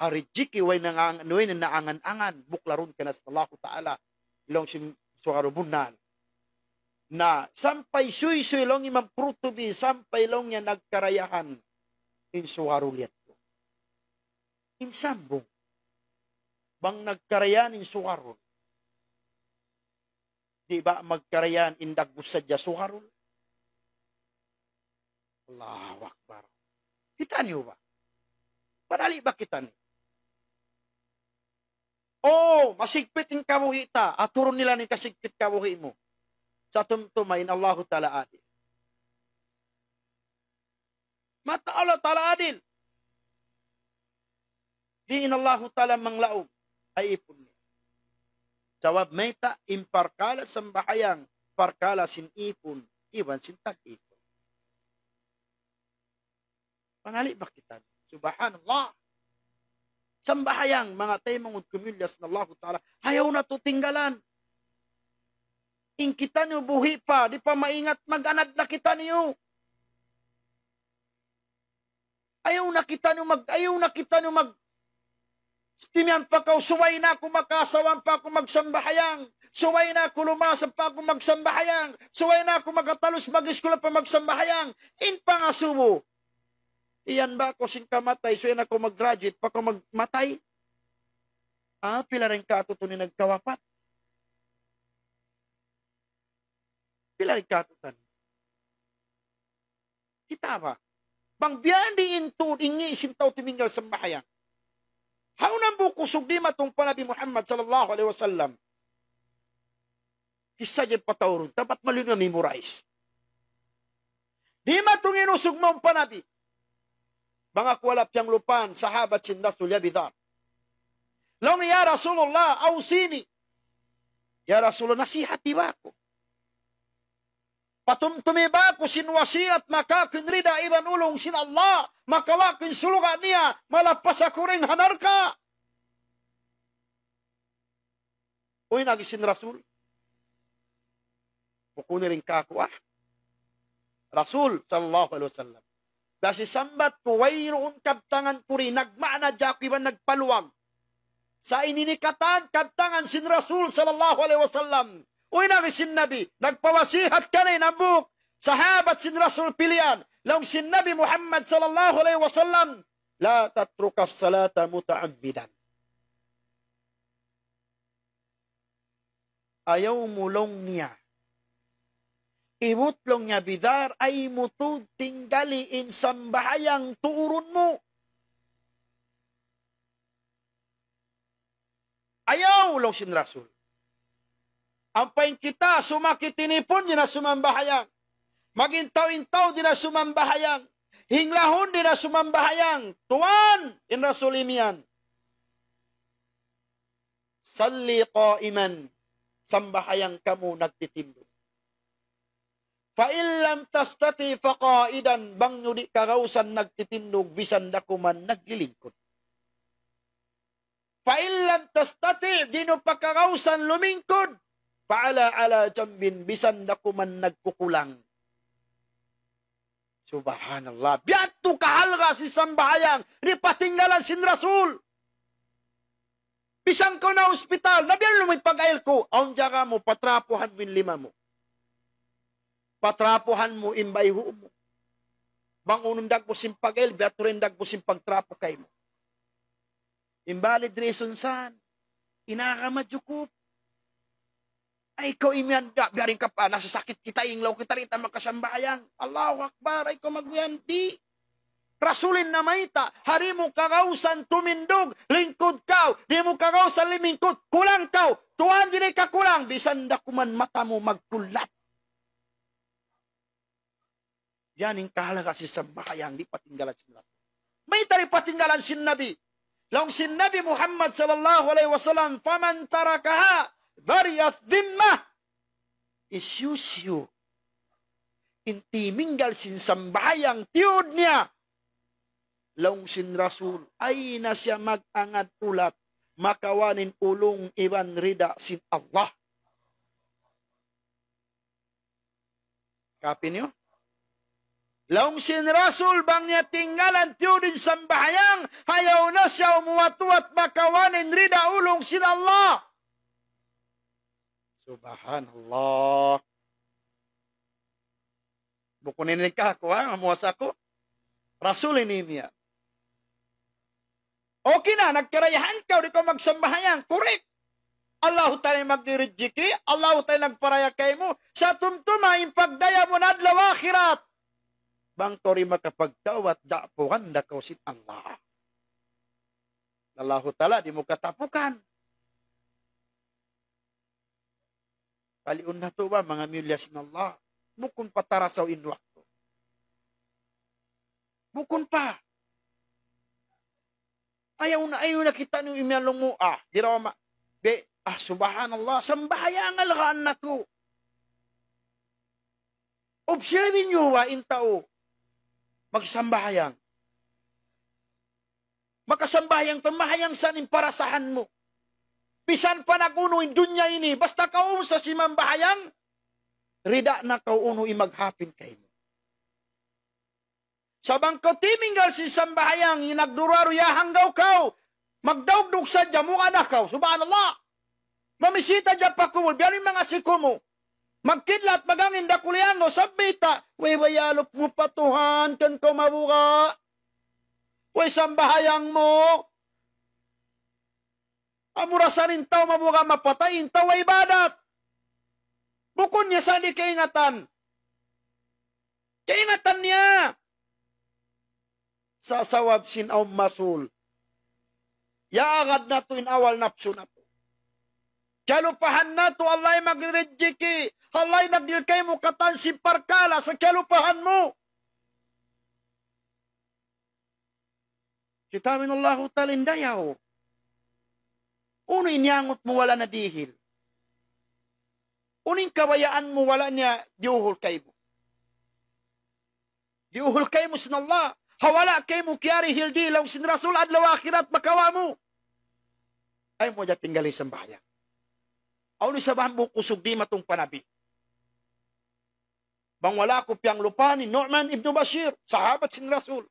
Haridjiki way naangan-angan buklarun kanas Allah Ta'ala. Ilong suwaro bunan. Na sampai suy-suy long imam prutubi sampai long niya nagkarayahan in suwaro liat ko. In sambong. Bang nagkarayan in suwaro. Di ba magkarayan in dagbus sadya suwaro? Allahu Akbar. Kita niyo ba? Padali ba kita niyo? Oh, masigpit in kabuhi ta. Aturon nila ni kasigpit kabuhi mo. Sa tumtumain Allah Ta'ala adil. Mata Allah Ta'ala adil. Diin Allah Ta'ala manglaog ay ipon niya. Jawab meta imparkala sambahayang parkala sin ipon iwan sin tag-ipon. Panali ba kita? Subhanallah. Sambahayang mga tayo mangud kumilyas na Allah Ta'ala ayaw na to tinggalan. In kita niyo buhi pa, di pa maingat, mag-anad na kita niyo. Ayaw na kita niyo Stimian pa ka, suway na ako makasawan pa ako magsambahayang. Suway na ako lumasan pa ako magsambahayang. Suway na ako magkatalos mag-iskula pa magsambahayang. In pa nga sumo. Iyan ba ako sing kamatay, suway na ako mag-graduate pa ako magmatay? Pila rin ka ito ni nagkawapat. Pila rin ka ito tan. Kita ba? Bang biyan di intud, ingi isim tao tuminggal sambahayang. Haunan buko sugdi matong panabi Muhammad sallallahu alaihi wasallam. Kisah dyan patawron, dapat malun na memorize. Di matong inusog mong panabi. Bangak walap yang lupan, sahabat sindasul yabidar. Law ni ya Rasulullah, awsini. Ya Rasulullah, nasihati ba ako? Patumtumi ba ako sinwasiat makakin rida iban ulong sin Allah, makawakin sulugan niya, malapas ako rin hanar ka. Uy, nagisin Rasul. Bukuni rin ka ako Rasul, sallallahu alaihi wasallam. Dasi sambat ko, wayroon kabtangan ko rin, nagmaana jakiban nagpaluwag. Sa ininikatan, kabtangan sin Rasul, sallallahu alaihi wasallam. Uy, nagisin Nabi, nagpawasihat ka rin ang buk. Sahabat sin Rasul pilihan. Lang sin Nabi Muhammad sallallahu alaihi wasallam, la tatrukas salata muta'ammidan. Ayaw mulong niya. Ibutlong niya bidar ay mutud tinggaliin sambahayang tuurun mo. Ayaw long sin Rasul. Ampain kita, sumakit tinipon, di na sumambahayang. Magintaw-intaw, di na sumambahayang. Hinglahon, di na sumambahayang. Tuwan, in Rasulimian. Salli qaiman, sambahayang kamu nagtitindog. Fa'illam tastati faqaidan, bang nyudi kagausan nagtitindog, bisan dakuman naglilingkod. Fa'illam tastati, di no pakagausan lumingkod, ala jambin, bisan dakuman nagkukulang. Subhanallah. Biatu kahalga si sambahayang, di patinggalan sin Rasul. Bisang ko na ospital, nabiyan lumit pag-ail ko, aun jaga mo, patrapuhan min lima mo. Patrapuhan mo, imbayho mo. Bang unong dag mo simpag-ail, biatu rin dag mo simpagtrapo kay mo. Invalid reason saan? Inakamadjukup. Ay, ikaw imian, garing ka pa, nasasakit kita, inglaw kita rita makasambayang. Allahu Akbar, ay ko magwiyanti. Rasulin na maita, hari mo kagausan tumindog, lingkod kaw, di mo kagausan limingkod, kulang kaw, tuwan din ka kulang, bisan da kuman mata mo magkulap. Yan ang kahalaga si sambayang, di patinggalan sin Rasul. May tari patinggalan sin Nabi. Lang sin Nabi Muhammad sallallahu alaihi wasallam, faman tarakaha, bariyat dhimma, isyusyo. Inti minggal sin sambayang tiyod niya. Laung sin Rasul, ay na siya mag-angat ulat, makawanin ulong iban rida sin Allah. Kapi niyo? Laung sin Rasul, bang niya tinggalan tiyodin sambayang, hayaw na siya umuwatuwat makawanin rida ulong sin Allah. Subhanallah. Bukunin nikah ko ha, mamuasa ko. Rasul ini niya. Okay na, nagkarayahan ka, di ko magsambahayan. Correct. Allah ta'ala magdirijiki, Allah ta'ala nagparaya kay mo. Sa tumtuma, impagdaya mo na adlaw akhirat. Bang tori makapagtawat, da'puhan na kausit Allah. Allah ta'ala, di mo katapukan. Kaliun na to ba, mga milyas na Allah. Bukun pa tarasaw inwakto. Bukun pa. Ayaw na kita nyo imyalong mo. Di raw subhanallah, sambahayangan lakaan na to. Observin nyo wa intao. Magsambahayang. Makasambahayang to, mahayang sanin parasahan mo. Pisan pa naguno in dunya ini, basta kauno sa simambahayang, rida na kauno imaghapin kay mo. Sabang ko timinggal si sambahayang, inagduraro yahanggaw kau, magdaugdug sa jamu anak kau, subhanallah. Mamisita dyan pa kumul, biyanin mga siko mo. Magkidlat, magangin da kuliango, sabita, way bayalop mo patuhan, kan ko mabuka. Way sambahayang mo. Amurasanin tao mabuka mapatayin, tao ay badat. Bukon niya sa di kaingatan. Kaingatan niya. Sa sawab sinaw masul. Yaagad na to in awal napso na to. Kalupahan na to, Allah'y magrirejiki. Allah'y nagdilkay mo katansip parkala sa kalupahan mo. Kitamin Allah talindayaw. Uno inyangot mo wala na dihil. Uning kabayaan mo wala niya diuhol kay mo. Diuhol kay mo sin Allah. Hawala kay mo kiyari hildi lang sin Rasul adlaw akhirat makawa mo. Ay mo dyan tinggalin sa bayan. Aw ni sabahan mo kusog di matong panabi. Bang wala ko piyang lupa ni Nu'man ibn Bashir, sahabat sin Rasul.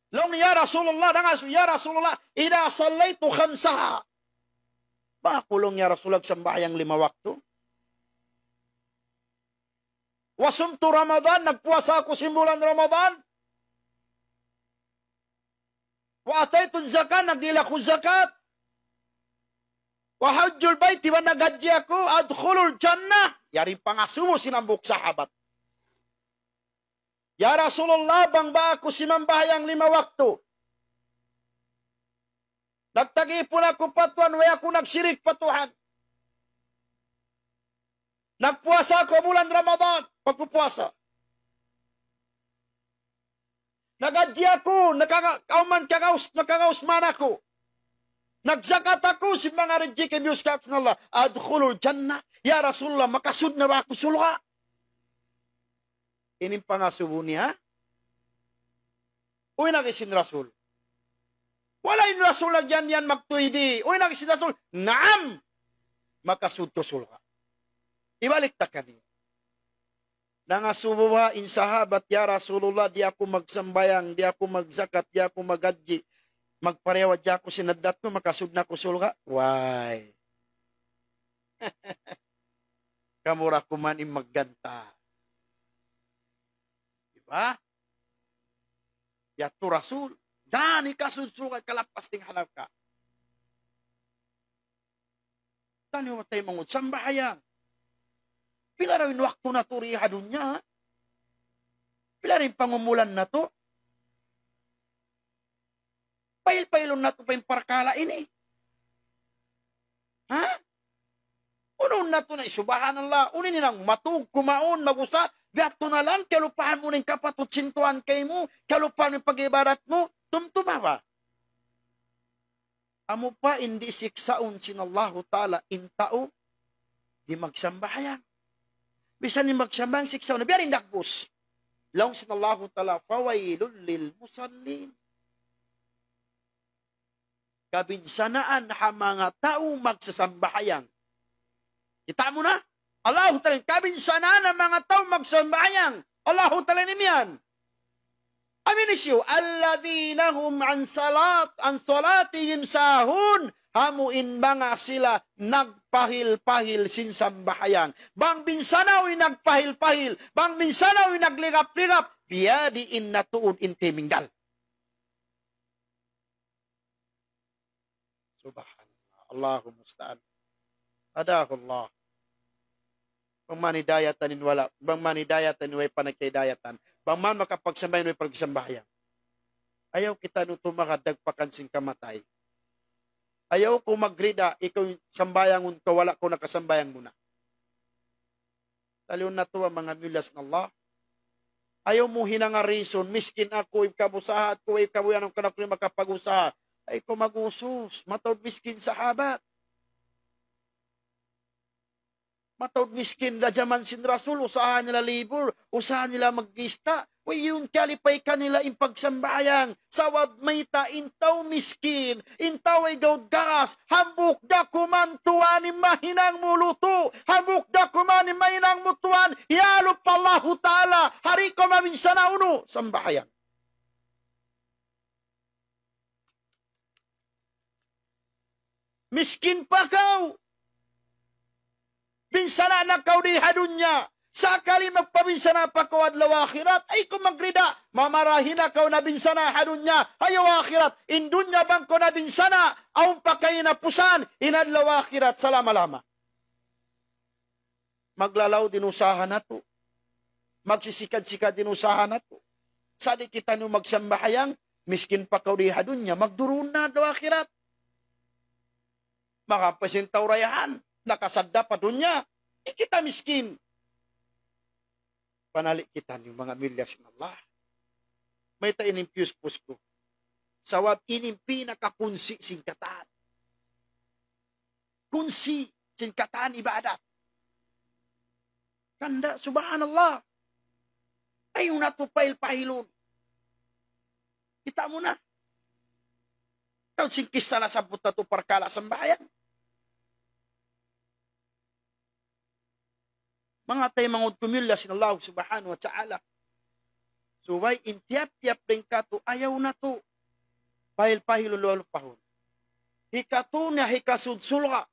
Long ya Rasulullah, dangaso, ya Rasulullah, ida sallaytu khamsaha. Bakulong ya Rasulullah sambayang 5 waktu. Wasumtu Ramadan, nagpuasa ako simbulan Ramadan. Wa ataytu zakat, nagdila ko zakat. Wa hajjul bait, diba nagadji ako, adkhulul jannah. Yaring pangasumo sinambuk sahabat. Ya Rasulullah, bang ba ako sinambahayang 5 waktu? Nagtagipon ako patuan, way ako nagsirik patuhan. Nagpuasa ako bulan Ramadan, pagpupuasa. Nagadji ako, nakakausman ako. Nagzakat ako si mga rejik e biuskap na Allah. Adkhulul jannah. Ya Rasulullah, makasud na ba ako sulha? Ining pangasubo niya. Uy, nagisin Rasul. Wala yung Rasul lagyan yan magtuidi. Uy, nagisin Rasul. Naam! Makasud to sulha. Ibalik ta kanina. Nangasubo ba in sahabat, ya Rasulullah, di ako magsambayang, di ako magzakat, di ako magadji. Magparewa dya ko sinadat ko, makasud na ko sulga. Why? Kamura ko man magganta. Diba? Yato Rasul. Dani kasud sulga kalapas ting hanap ka. Dani mo tayo mangod. Sambahayang. Pila rin waktu na to rihadun niya. Pila rin pangumulan na to. Pail-pailon na ito pa yung parkala ini. Ha? Uno na ito na subhanallah. Unin nilang matug, kumaon, magusa. Gato na lang, kalupahan mo ng kapatot sintuan kay mo. Kalupahan ng pag-ibarat mo. Tumtuma ba? Amo pa hindi siksaon sinallahu ta'ala intao. Di magsambahayan. Bisa ni magsambahan siksaon. Biyarin dakbus. Laong sinallahu ta'ala fawailul lil musallin. Kabinsanaan ha mga tao magsasambahayang. Kita mo na? Allahu ta'ala, kabinsanaan ang mga tao magsambahayang. Allahu ta'ala nimiyan. Amin isyo, alladhina hum an salatihim sahun. hamuin mga sila nagpahil-pahil sin sambahayang. Bang binsanawi nagpahil-pahil, bang binsanawi nagligap-ligap, biyadiin na tuod intiminggal. Subhanallah. Allahumma musta'an. Adahullah. Bang manidayatan wala, bang manidayatan way panagkaydayatan, bang man makapagsambayan way pagsambahayan. Ayaw kita nuto makadagpakan sing kamatay. Ayaw ko magrida, ikaw sambayang ka, wala ko nakasambayang muna. Taliw na to ang mga milas na Allah. Ayaw mo hinanga reason, miskin ako, ikabusahat ko, ikabuyan ang kanak ko makapag-usaha. Ay ko mag-usus, matawad miskin sahabat. Matawad miskin da jaman sin Rasul, usahan nila libur, usahan nila mag-gista. Uy, yung kalipay kanila impagsambayang. Sawad mayta, intaw miskin, intaw ay gawd garas, hambuk da kumantuan ni mahinang muluto, hambuk da kuman ni mahinang mutuan, yalop Allahu Ta'ala, hari ko mabinsa na uno, sambayang. Miskin pa kau, binsana na kau di hadunya. Sakali magpabinsana pa ko adlaw akhirat, ay kung magrida, mamarahin na kau na binsana hadunya, ayaw akhirat, indunya bang ko na binsana, aung pakay na pusan, inadlaw akhirat, salama-lama. Maglalaw din usahan na to. Magsisikad-sikad din usahan na to. Sadi kita nung magsambahayang, miskin pa kau di hadunya, magdurun na adlaw akhirat. Makampasintaw rayahan, nakasadda pa dunya, kita miskin. Panalik kita yung mga milyas ng Allah. May ta inimpiyos ko. Sawab inimpi nakakunsi singkatan. Kunsi singkatan ibadat. Kanda, subhanallah. Ayaw na to pahil-pahilon. Kita mo na. Ikaw singkis na sabot na to parkala sa bayan. Mga tayo mga kumilyas ng Allah subhanahu wa ta'ala. So why in tiap-tiap rin ka to, ayaw na to. Pahil-pahilon lalo pahon. Hikato na hikasudsulga.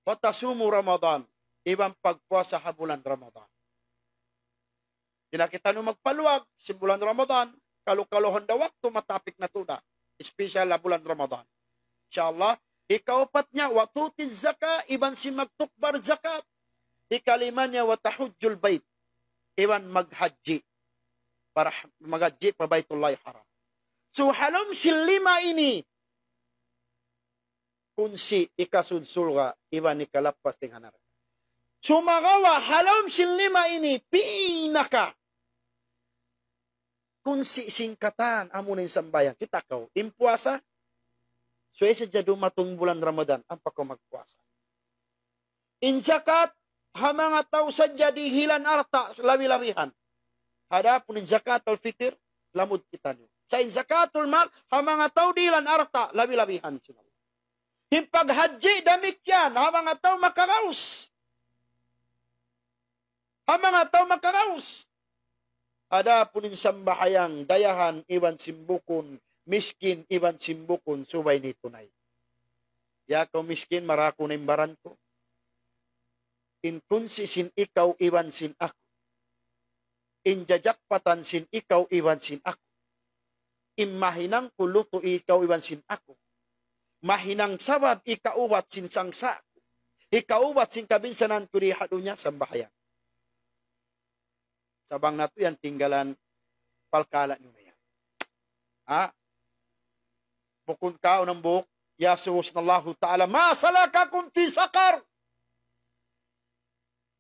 Watasumu Ramadan. Ibang pagpuasa ha bulan Ramadan. Tinakita nyo magpaluwag si bulan Ramadan. Kalukaluhan daw wakto matapik na to na. Special na bulan Ramadan. Inshallah. Ikaupat niya, watutin zaka, iban si magtukbar zakat. Ikalima niya, watahujjul bait, iban maghaji. Para maghaji pa Baitullahi Haram. So, halom si lima ini, kunsi ikasudsulga, iban ikalapas ting hanar. So, magawa, halom si lima ini, pinaka, kunsi singkatan, amunin sambayan. Kita kau, impuasa, so, isa dyan matong bulan Ramadan, ang pako magpuasa. In zakat, ha mga tao sa jadi hilan arta, lawi-lawihan. Hada po in zakat al-fitir, lamod kita nyo. Sa in zakatul mal, ha mga tao di hilan arta, lawi-lawihan. Himpag haji, damit yan, ha mga tao makaraos. Ha mga tao makaraos. Hada po in sambahayang, dayahan, iwan simbukon, miskin iban simbukon subay ni tunay. Ya ko miskin marako na imbaran ko. In kunsi sin ikaw iwan sin ako. In jajakpatan sin ikaw iwan sin ako. In mahinang kuluto ikaw iwan sin ako. Mahinang sabab ikauwat sin sangsa ako. Ikauwat sin kabinsanan ko di hadunya sambahayan. Sabang na to yan tinggalan palkala nyo na yan. Ha? Bukod kao ng buhok, Yasuus na Allah Ta'ala, masalaka kung fi sakar.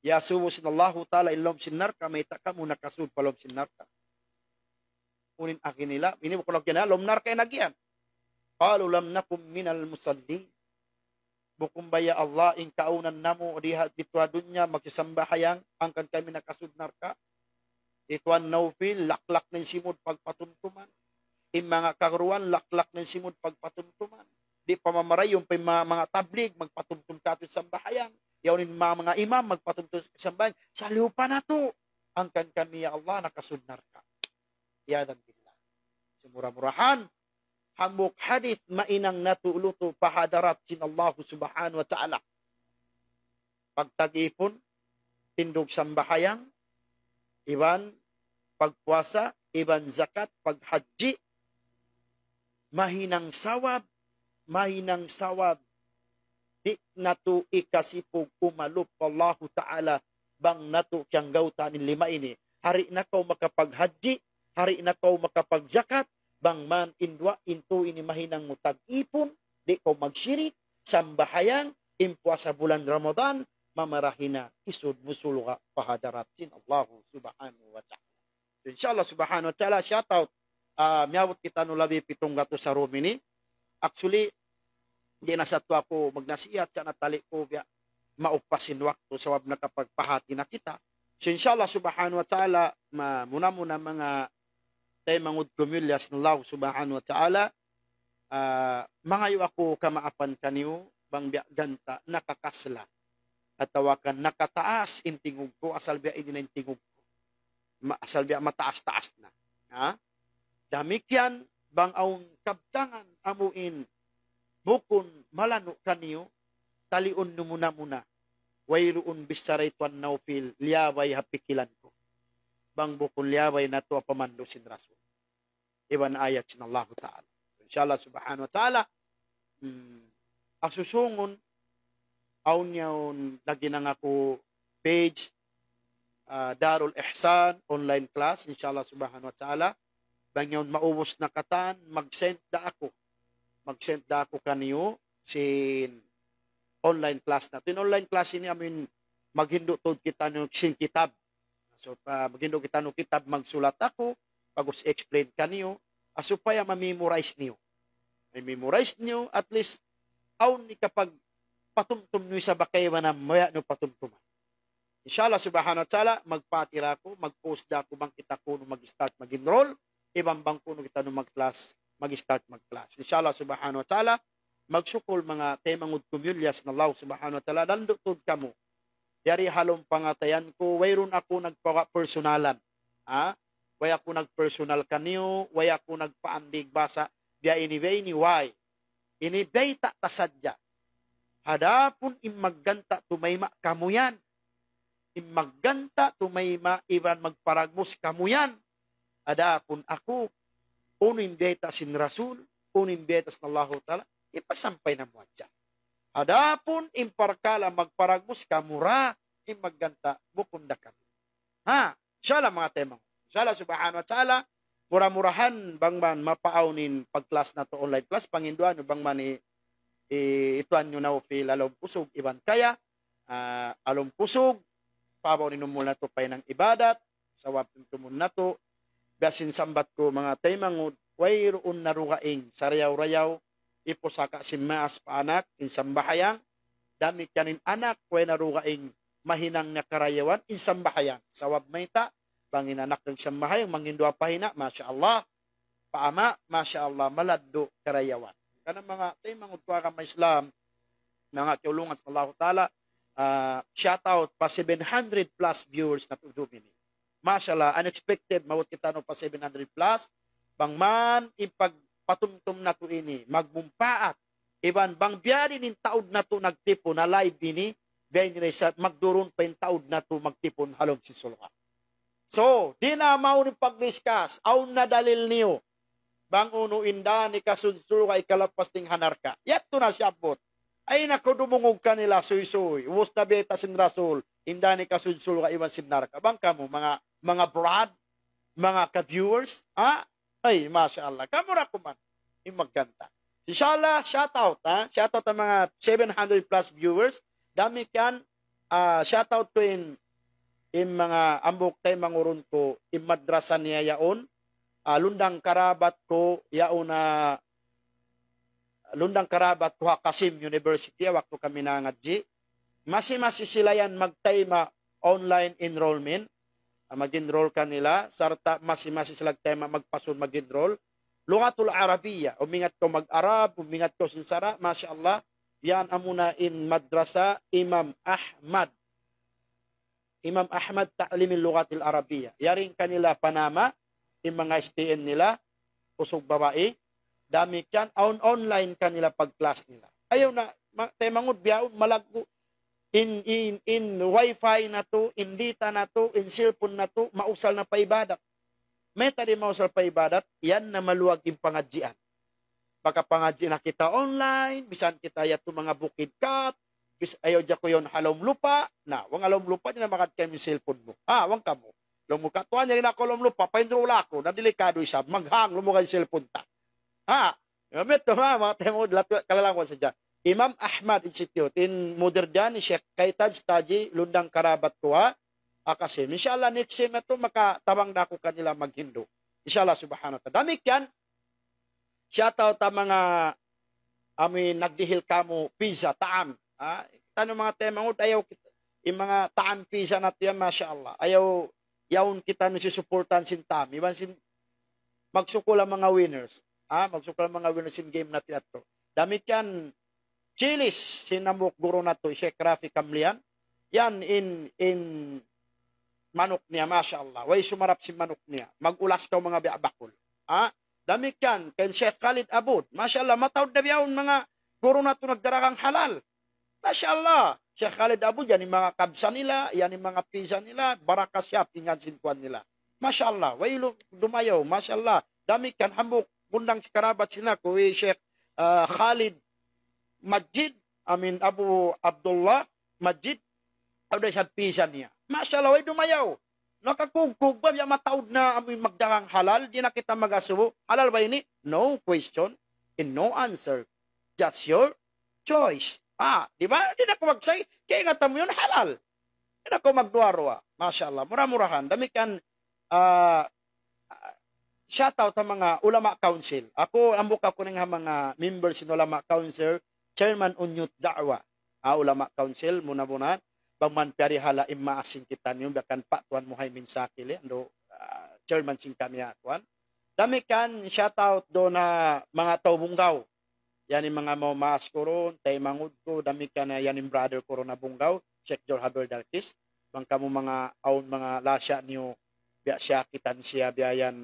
Yasuus na Allah Ta'ala, ilom sinarka, may taka mo nakasud palom sinarka. Unin akin nila, ini mo ko lang kina, lom narka inagyan. Qalu lam nakum minal musalli. Bukum baya Allah, in kaunan namo, diha ditwa dunya, magsisambahayang, angkan kami nakasud narka. Ituan naufil, laklak ng simod pagpatuntuman. In mga karuan, laklak ng simod pagpatuntuman. Di pamamaray yung mga tablig, magpatumtum ka ito sa bahayang. Yaunin mga imam, magpatumtum sa bahayang. Sa lupa na to, angkan kami ya Allah, nakasudnar ka. Yadan billah. Murah-murahan, hambuk hadith mainang natuluto pahadarat sin Allah subhanahu wa ta'ala. Pagtag-ipon, tindog sambahayang, iban pagpuasa, iban zakat, paghaji, mahinang sawab, di natu ikasipog umalup Allah ta'ala bang natu kiyang gautan in lima ini. Hari na kau makapaghaji, hari na kau makapagzakat, bang man indwa into ini mahinang mutag-ipon, di kau magsyirik, sambahayang, impuasa bulan Ramadan, mamarahina isud musuluha pahadaratin Allah subhanahu wa ta'ala. So, inshallah subhanahu wa ta'ala, shout out. Miyawat kita no labi pitong gato sa room ini. Actually, di na sa to ako magnasiyat sa natali ko biya maupasin waktu sa wab na kapag pahati na kita. So inshallah subhanahu wa ta'ala, muna mga tayo mangud kumilyas ng Allah subhanahu wa ta'ala, mangayo ako kamaapan kaniyo, bang biya ganta, nakakasla, at tawakan nakataas intingog ko, asal biya ini na intingog ko. Asal biya mataas-taas na. Ha? Damikyan, bang aung kabtangan amuin, bukon malano kaniyo, talion numuna-muna, wayroon bisaray tuan naufil, liyaway hapikilan ko. Bang bukon liyaway na to apamando sin rasul. Iban ayat sin Allah ta'ala. Inshallah subhanahu wa ta'ala, asusungon, aun yawn lagi nang ako page, Darul Ihsan, online class, inshallah subhanahu wa ta'ala. Bang yawn maubos na katan, mag-send da ako kaniyo, sin online class na. In online class ini amin maghindo tod kita no sin kitab. So maghindo kita no kitab, magsulat ako, pag-explain kaniyo, supaya ma-memorize niyo. I-memorize niyo at least aun ni kapag patumtum niyo sa bakaywan na maya no patumtuman. Inshallah subhanahu wa ta'ala, magpatira ko, mag-post da ako bang kita ko no mag-start mag-enroll, ibang bang ko no kita no mag-class, mag-start mag-class. Inshallah subhanahu wa ta'ala, magsukol mga temangud kumyulyas na Allah subhanahu wa ta'ala, dandutod kamo. Yari halong pangatayan ko, wayron ako nagpa-personalan. Way ako nag-personal kaniyo, way ako nagpaandig basa, biya inibay ni why. Inibay ta tasadya. Hadapon imagganta tumayma kamuyan. Imagganta tumayma iban magparagmos kamuyan. Hadapon ako, unim beta sin Rasul, unim betas na Allah ta'ala, ipasampay na mo dyan. Hadapon imparkala magparagmos kamura, imagganta bukunda kami. Inshallah mga temang. Inshallah subhanahu wa ta'ala, mura-murahan bang man mapaunin pag-class na to online class, panginduan bang man ituan nyo na feel alom pusog, iban kaya, alom pusog, pabaw ninumul na to pay ng ibadat, sa wapin tumun na to, basin sambat ko mga taymangud, wayroon narugaing, sarayaw-rayaw, iposaka simaas paanak, insambahayang, dami kanin anak, way narugaing, mahinang nakarayawan, insambahayang, sawab mayta, bangin anak ng sambahayang, mangindua pahina, masya Allah, paama, masya Allah, maladdo karayawan. Kanang mga taymangud ko ka Islam, mga kiulungan sa Allah Ta'ala, shout out pa 700 plus viewers na tudumini. Mashallah, unexpected, mawat kita no pa 700 plus, bang man, ipagpatumtum na to ini, magbumpaat, iban, bang biyari nin taod na to nagtipon, na live ini, magduron pa yung taod na to magtipon, halom si Sulka. So, di na mao ni pag-discuss, aw na dalil niyo, bang uno inda ni kasudsul kay kalapas ting hanarka. Yato na siyabot. Ay nakudumungog kanila suy-suy. Uwos na beta sin Rasul, inda ni kasudsul kay iwan sin narka. Bang kamo, mga brad, mga ka-viewers, ay, masya Allah. Kamura ko man, yung magkanta. Inshallah, shout out, shout out ang mga 700 plus viewers. Dami kan, shout out ko in mga ambok tay mangurun ko, in madrasa niya yaon, lundang karabat ko, yaon na, lundang karabat ko Kasim University, waktu kami nangadji. Masi-masi sila yan magtayma online enrollment, mag-enroll kanila, sarta masi-masi sila tema magpasun mag-enroll. Lugatul Arabiya, umingat ko mag-Arab, umingat ko sinsara, masya Allah, yan amuna in madrasa Imam Ahmad Ta'limin Lugatil Arabiya. Yaring kanila Panama, yung mga STN nila, usog babae, Damikan online kanila pag-class nila. Ayaw na tay mangud biyaon malaggo in wifi na to, in data na to, in cellphone na to, mausal na paibadat. Meta di mausal paibadat, yan na maluwag yung pangadjian. Baka pangadji na kita online, bisan kita yato mga bukid kat, ayaw dya ko yun halom lupa, na, wang halom lupa, di na makat kayo yung cellphone mo. Wang ka mo. Lumukatuan niya rin ako halom lupa, paindrula ko, na delikado isa, maghang, lumukad yung cellphone ta. Gamit to mga temo, kalalang ko sa dyan. Imam Ahmad Institute in Modern Sheikh Kaitaj Taji Lundang Karabat ko akasim. Inshallah next year na to makatabang na ako kanila maghindo. Inshallah subhanahu wa ta'ala. Damik yan. Shoutout ta mga nagdihil kamo pizza, taam. Tanong mga tema ayaw kita. Yung mga taam pizza na to yan, mashallah. Ayaw yawn kita nasusuportan sin tam. Iban sin magsukulang mga winners. Magsukulang mga winners in game na to. Damik yan. Chilis, sinamok guro na to, Sheikh Rafi Kamlian. Yan in manok niya, mashallah. Way sumarap si manok niya. Magulas ka mga biabakol. Damit yan, kay Sheikh Khalid Abud. Mashallah, matawad na biyahon mga guro na to nagdarakang halal. Mashallah. Sheikh Khalid Abud, yan yung mga kabsa nila, yan yung mga pizza nila, barakas siya, pingan sinkuan nila. Mashallah, way dumayaw, mashallah. Damit yan, hambok, bundang karabat sila, kuwi Sheikh Khalid Majid, Abu Abdullah Majid, ada sa pisa niya. Mashallah, way dumayaw. Nakakugkog ba, yung matawad na magdarang halal, di na kita magasubo. Halal ba ini? No question and no answer. Just your choice. Di ba? Di na ko magsay, kaya nga tamo yun, halal. Di na ko magduaro. Mashallah, murah-murahan. Damikan, shoutout sa mga ulama council. Ako, ambok ako ng mga members ng ulama council, Chairman Unyut Da'wa. Ulama Council, muna-muna. Bangman piyari hala imaasin kita niyo. Bakan pa, tuan Muhaymin Sakili. Chairman sing kami akuan. Dami kan, shoutout do na mga taubunggaw. Yan yung mga mamaas ko ron, tay mangud ko. Dami kan na yan yung brother ko ron na bunggaw. Check Jor Haber Darkis. Bang kamo mga aon mga lasya niyo. Biya siya, kitan siya, biyayan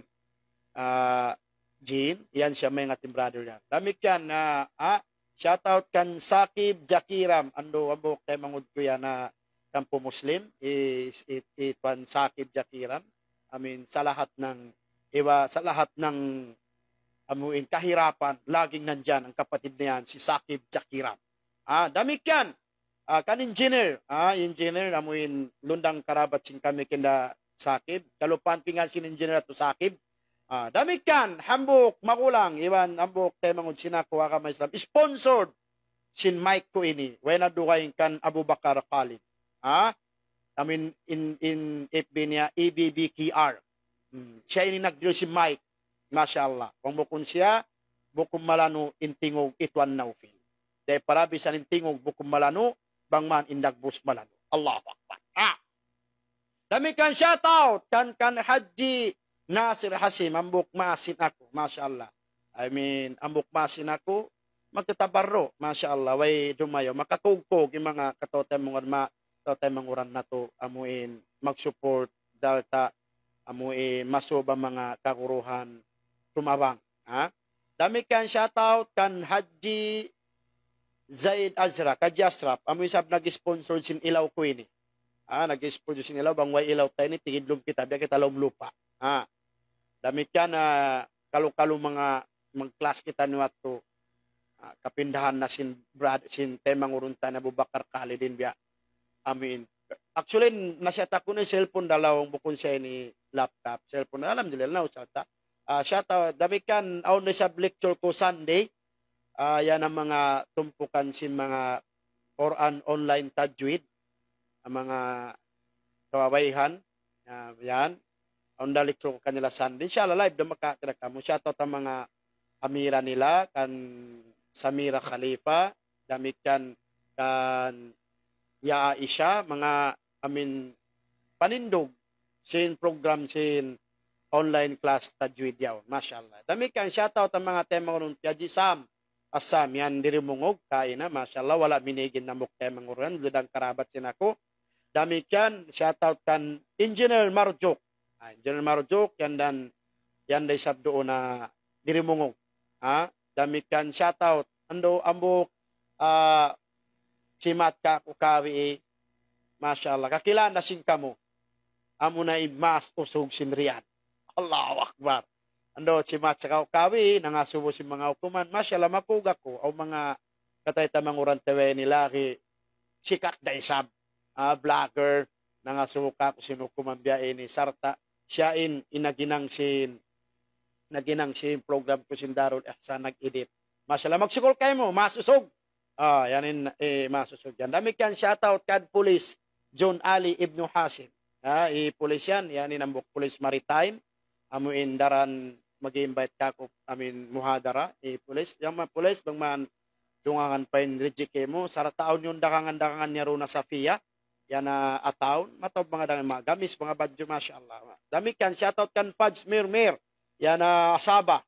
Jean. Yan siya may ngating brother yan. Dami kan na, shoutout kan Sakib Jakiram. Ambok tayo mangud ko yan na kampo Muslim. Ituan Sakib Jakiram. Sa lahat ng kahirapan, laging nandyan ang kapatid na yan, si Sakib Jakiram. Damik yan. Kan engineer. Engineer, lundang karabat sing kami kinda Sakib. Kalupan pingal sin engineer to Sakib. Damikan, hambok, makulang, iwan, hambok, temangod sinakuha ka may Islam. Sponsored, sin Mike ko ini, wena dukain kan Abu Bakar Khalid. In FB niya, EBBKR. Siya ini nagdil si Mike, mashallah. Kung bukun siya, bukum malano intingog ituan naufil. Dahil para bisan intingog bukum malano, bangman indagbus malano. Allahu Akbar. Damikan shoutout, kan Haji Nasir Hasim, ambok masin ako, mashallah. Ambok masin ako, magtatabarro, mashallah, way dumayo, makakugkog yung mga katotem manguran na to, mag-support, dalta, masuba mga kaguruhan, tumabang. Dami kan shoutout, kan Haji Zaid Azra, Haji Asraf, sab nag-sponsor sin ilaw ko ini. Nag-sponsor sin ilaw, bang way ilaw tayo ni, tigidlom kita, biya kita lumlupa. Dami ka na kalu-kalu mga mag-class kita niwa to kapindahan na sin temang urunta na Abu Bakar Khalid din biya. Actually, nasyata ko na cellphone dalawang bukon siya ni laptop. Cellphone, alhamdulillah, nausata. Syata, dami kan, aon na sa lecture ko Sunday. Yan ang mga tumpukan sin mga Quran online tajwid. Ang mga kawabayhan. Yan. Ang lecture ko kanila Sunday. Inshallah, live na makakira ka mo. Shoutout ang mga amira nila, kan Samira Khalifa, damit kan Ya Aisha, mga panindog sin program sin online class tajwid yaw. Mashallah. Damit kan shoutout ang mga tema ng Piaji Sam. Asam, yan dirimungog, kain na, mashallah, wala minigin na mukha mga uran, ludang karabat sin ako. Damit kan, shoutout kan Engineer Marjuk. Engineer Marjuk, yan day sabdo na dirimungog. Damikan shoutout. Ando ambok cimat ka kukawi masyaallah. Kakilaan na sing kamo. Amo na imas usog sinriyan. Allahu Akbar. Ando cimat sa kukawi nangasubo si mga hukuman. Masyaallah makuga ko o mga kataytamang urantewe nila sikat da isab. Vlogger nangasubo ka ko sinukuman biya ni Sarta. Siya inaginang sin program ko sin Darul Ihsan nag-edit. Masyaallah magsikol kayo mo, masusog. Yanin masusog yan. Dami kan shoutout kad Police John Ali Ibn Hasim. Police yan, yanin ang Police Maritime. Amuin daran mag-invite ka ko muhadara police. Yang mga police bang man dungangan pa in rejike mo sara taon yung dakangan niya ro na sa FIA. Yan na ataon, mataw mga dangan mga gamis, mga badyo, masyaallah. Dami kan shoutout kan Fudge Mirmir. Yan na Saba.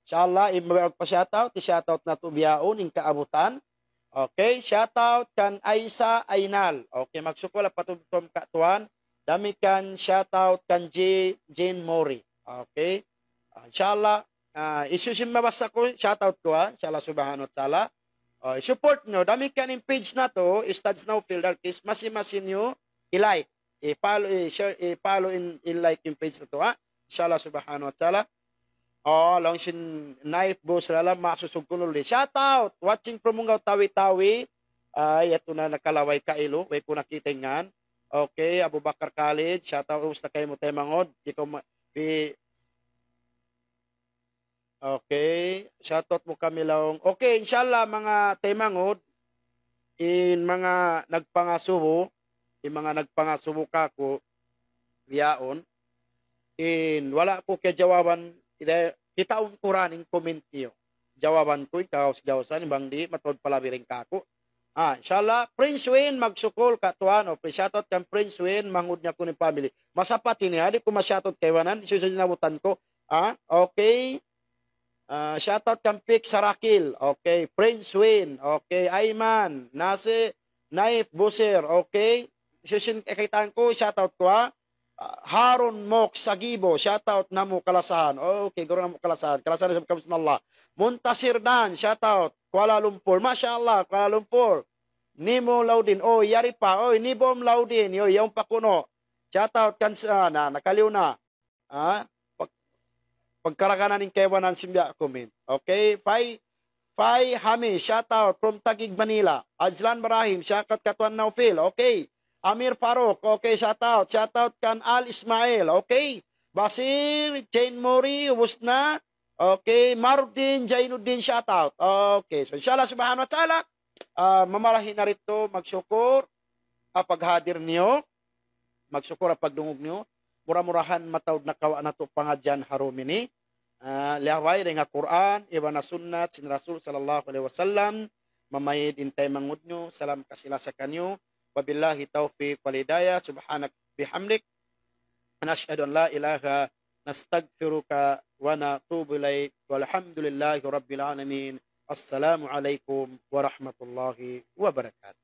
Inshallah, magpa-shoutout, i-shoutout na to biyaon, in kaabutan. Okay, shoutout kan Aisa Ainal. Okay, magsukol patubtom katuan. Dami kan shoutout kan Jane Mori. Okay, inshallah, isusim mabasa ko, shoutout ko inshallah subhanahu wa ta'ala. Support nyo, dami kan in page na to, Studs Now Field Artist, masin nyo, i-like, i-follow, i-share, i-follow in like yung page na to inshallah subhanahu wa ta'ala. Lang sin knife boss lala masusog ko nulit. Shout out watching promungaw tawi-tawi. Ito na nakalaway kailo, way ko nakitingan. Okay, Abu Bakar Khalid, shout out usta kay mo temangod. Okay, shout out mo kami lang. Okay, inshallah mga temangod in mga nagpangasubo, ka ko biyaon. In wala ko kay jawaban kita kuraning comment niyo. Jawaban ko ikaw jawsan bang di matod palabiring kako. Inshallah Prince Wayne magsukol katuan o shoutout kan Prince Wayne mangud niya ko ni family. Masapat ini adi ko ma-shoutout kay wanan isusunod na butan ko. Okay. Shoutout kan Pik Sarakil. Okay, Prince Wayne. Okay, Ayman, Naif Buser. Okay. Isusunod kay ko shoutout ko Harun Mok Sagibo, shoutout na mo kalasahan. Okay, guro na mo kalasahan. Kalasahan sa kamus na Allah. Muntasir Dan, shoutout. Kuala Lumpur, masyaallah, Kuala Lumpur. Nimo Laudin, yari pa. Nibom Laudin, yung pakuno. Shoutout kan nakaliw na. Pagkaraganan ng kewanan simbya comment. Okay, Fai Hami, shoutout from Taguig, Manila. Azlan Barahim, shoutout Katuan Naufil. Okay. Amir Farok, okay, shoutout kan Al Ismail, okay. Basir, Jane Mori, ubos na. Okay, Marudin, Jainuddin, shoutout. Okay, so inshallah subhanahu wa ta'ala, mamalahin na rito, magsyukur, paghadir niyo, magsyukur pagdungog niyo, mura-murahan matawd na kawa na to pangadyan harumini, liyaway rin nga Quran, iba na sunnat, sin Rasul sallallahu alaihi wasallam, mamayid intay mangud nyo, salam kasila sa kanyo, wabillahi taufiq walhidayah subhanak bihamdik nashhadu an la ilaha nastaghfiruka wa natubu ilaik walhamdulillahi rabbil alamin assalamu alaikum warahmatullahi wabarakatuh.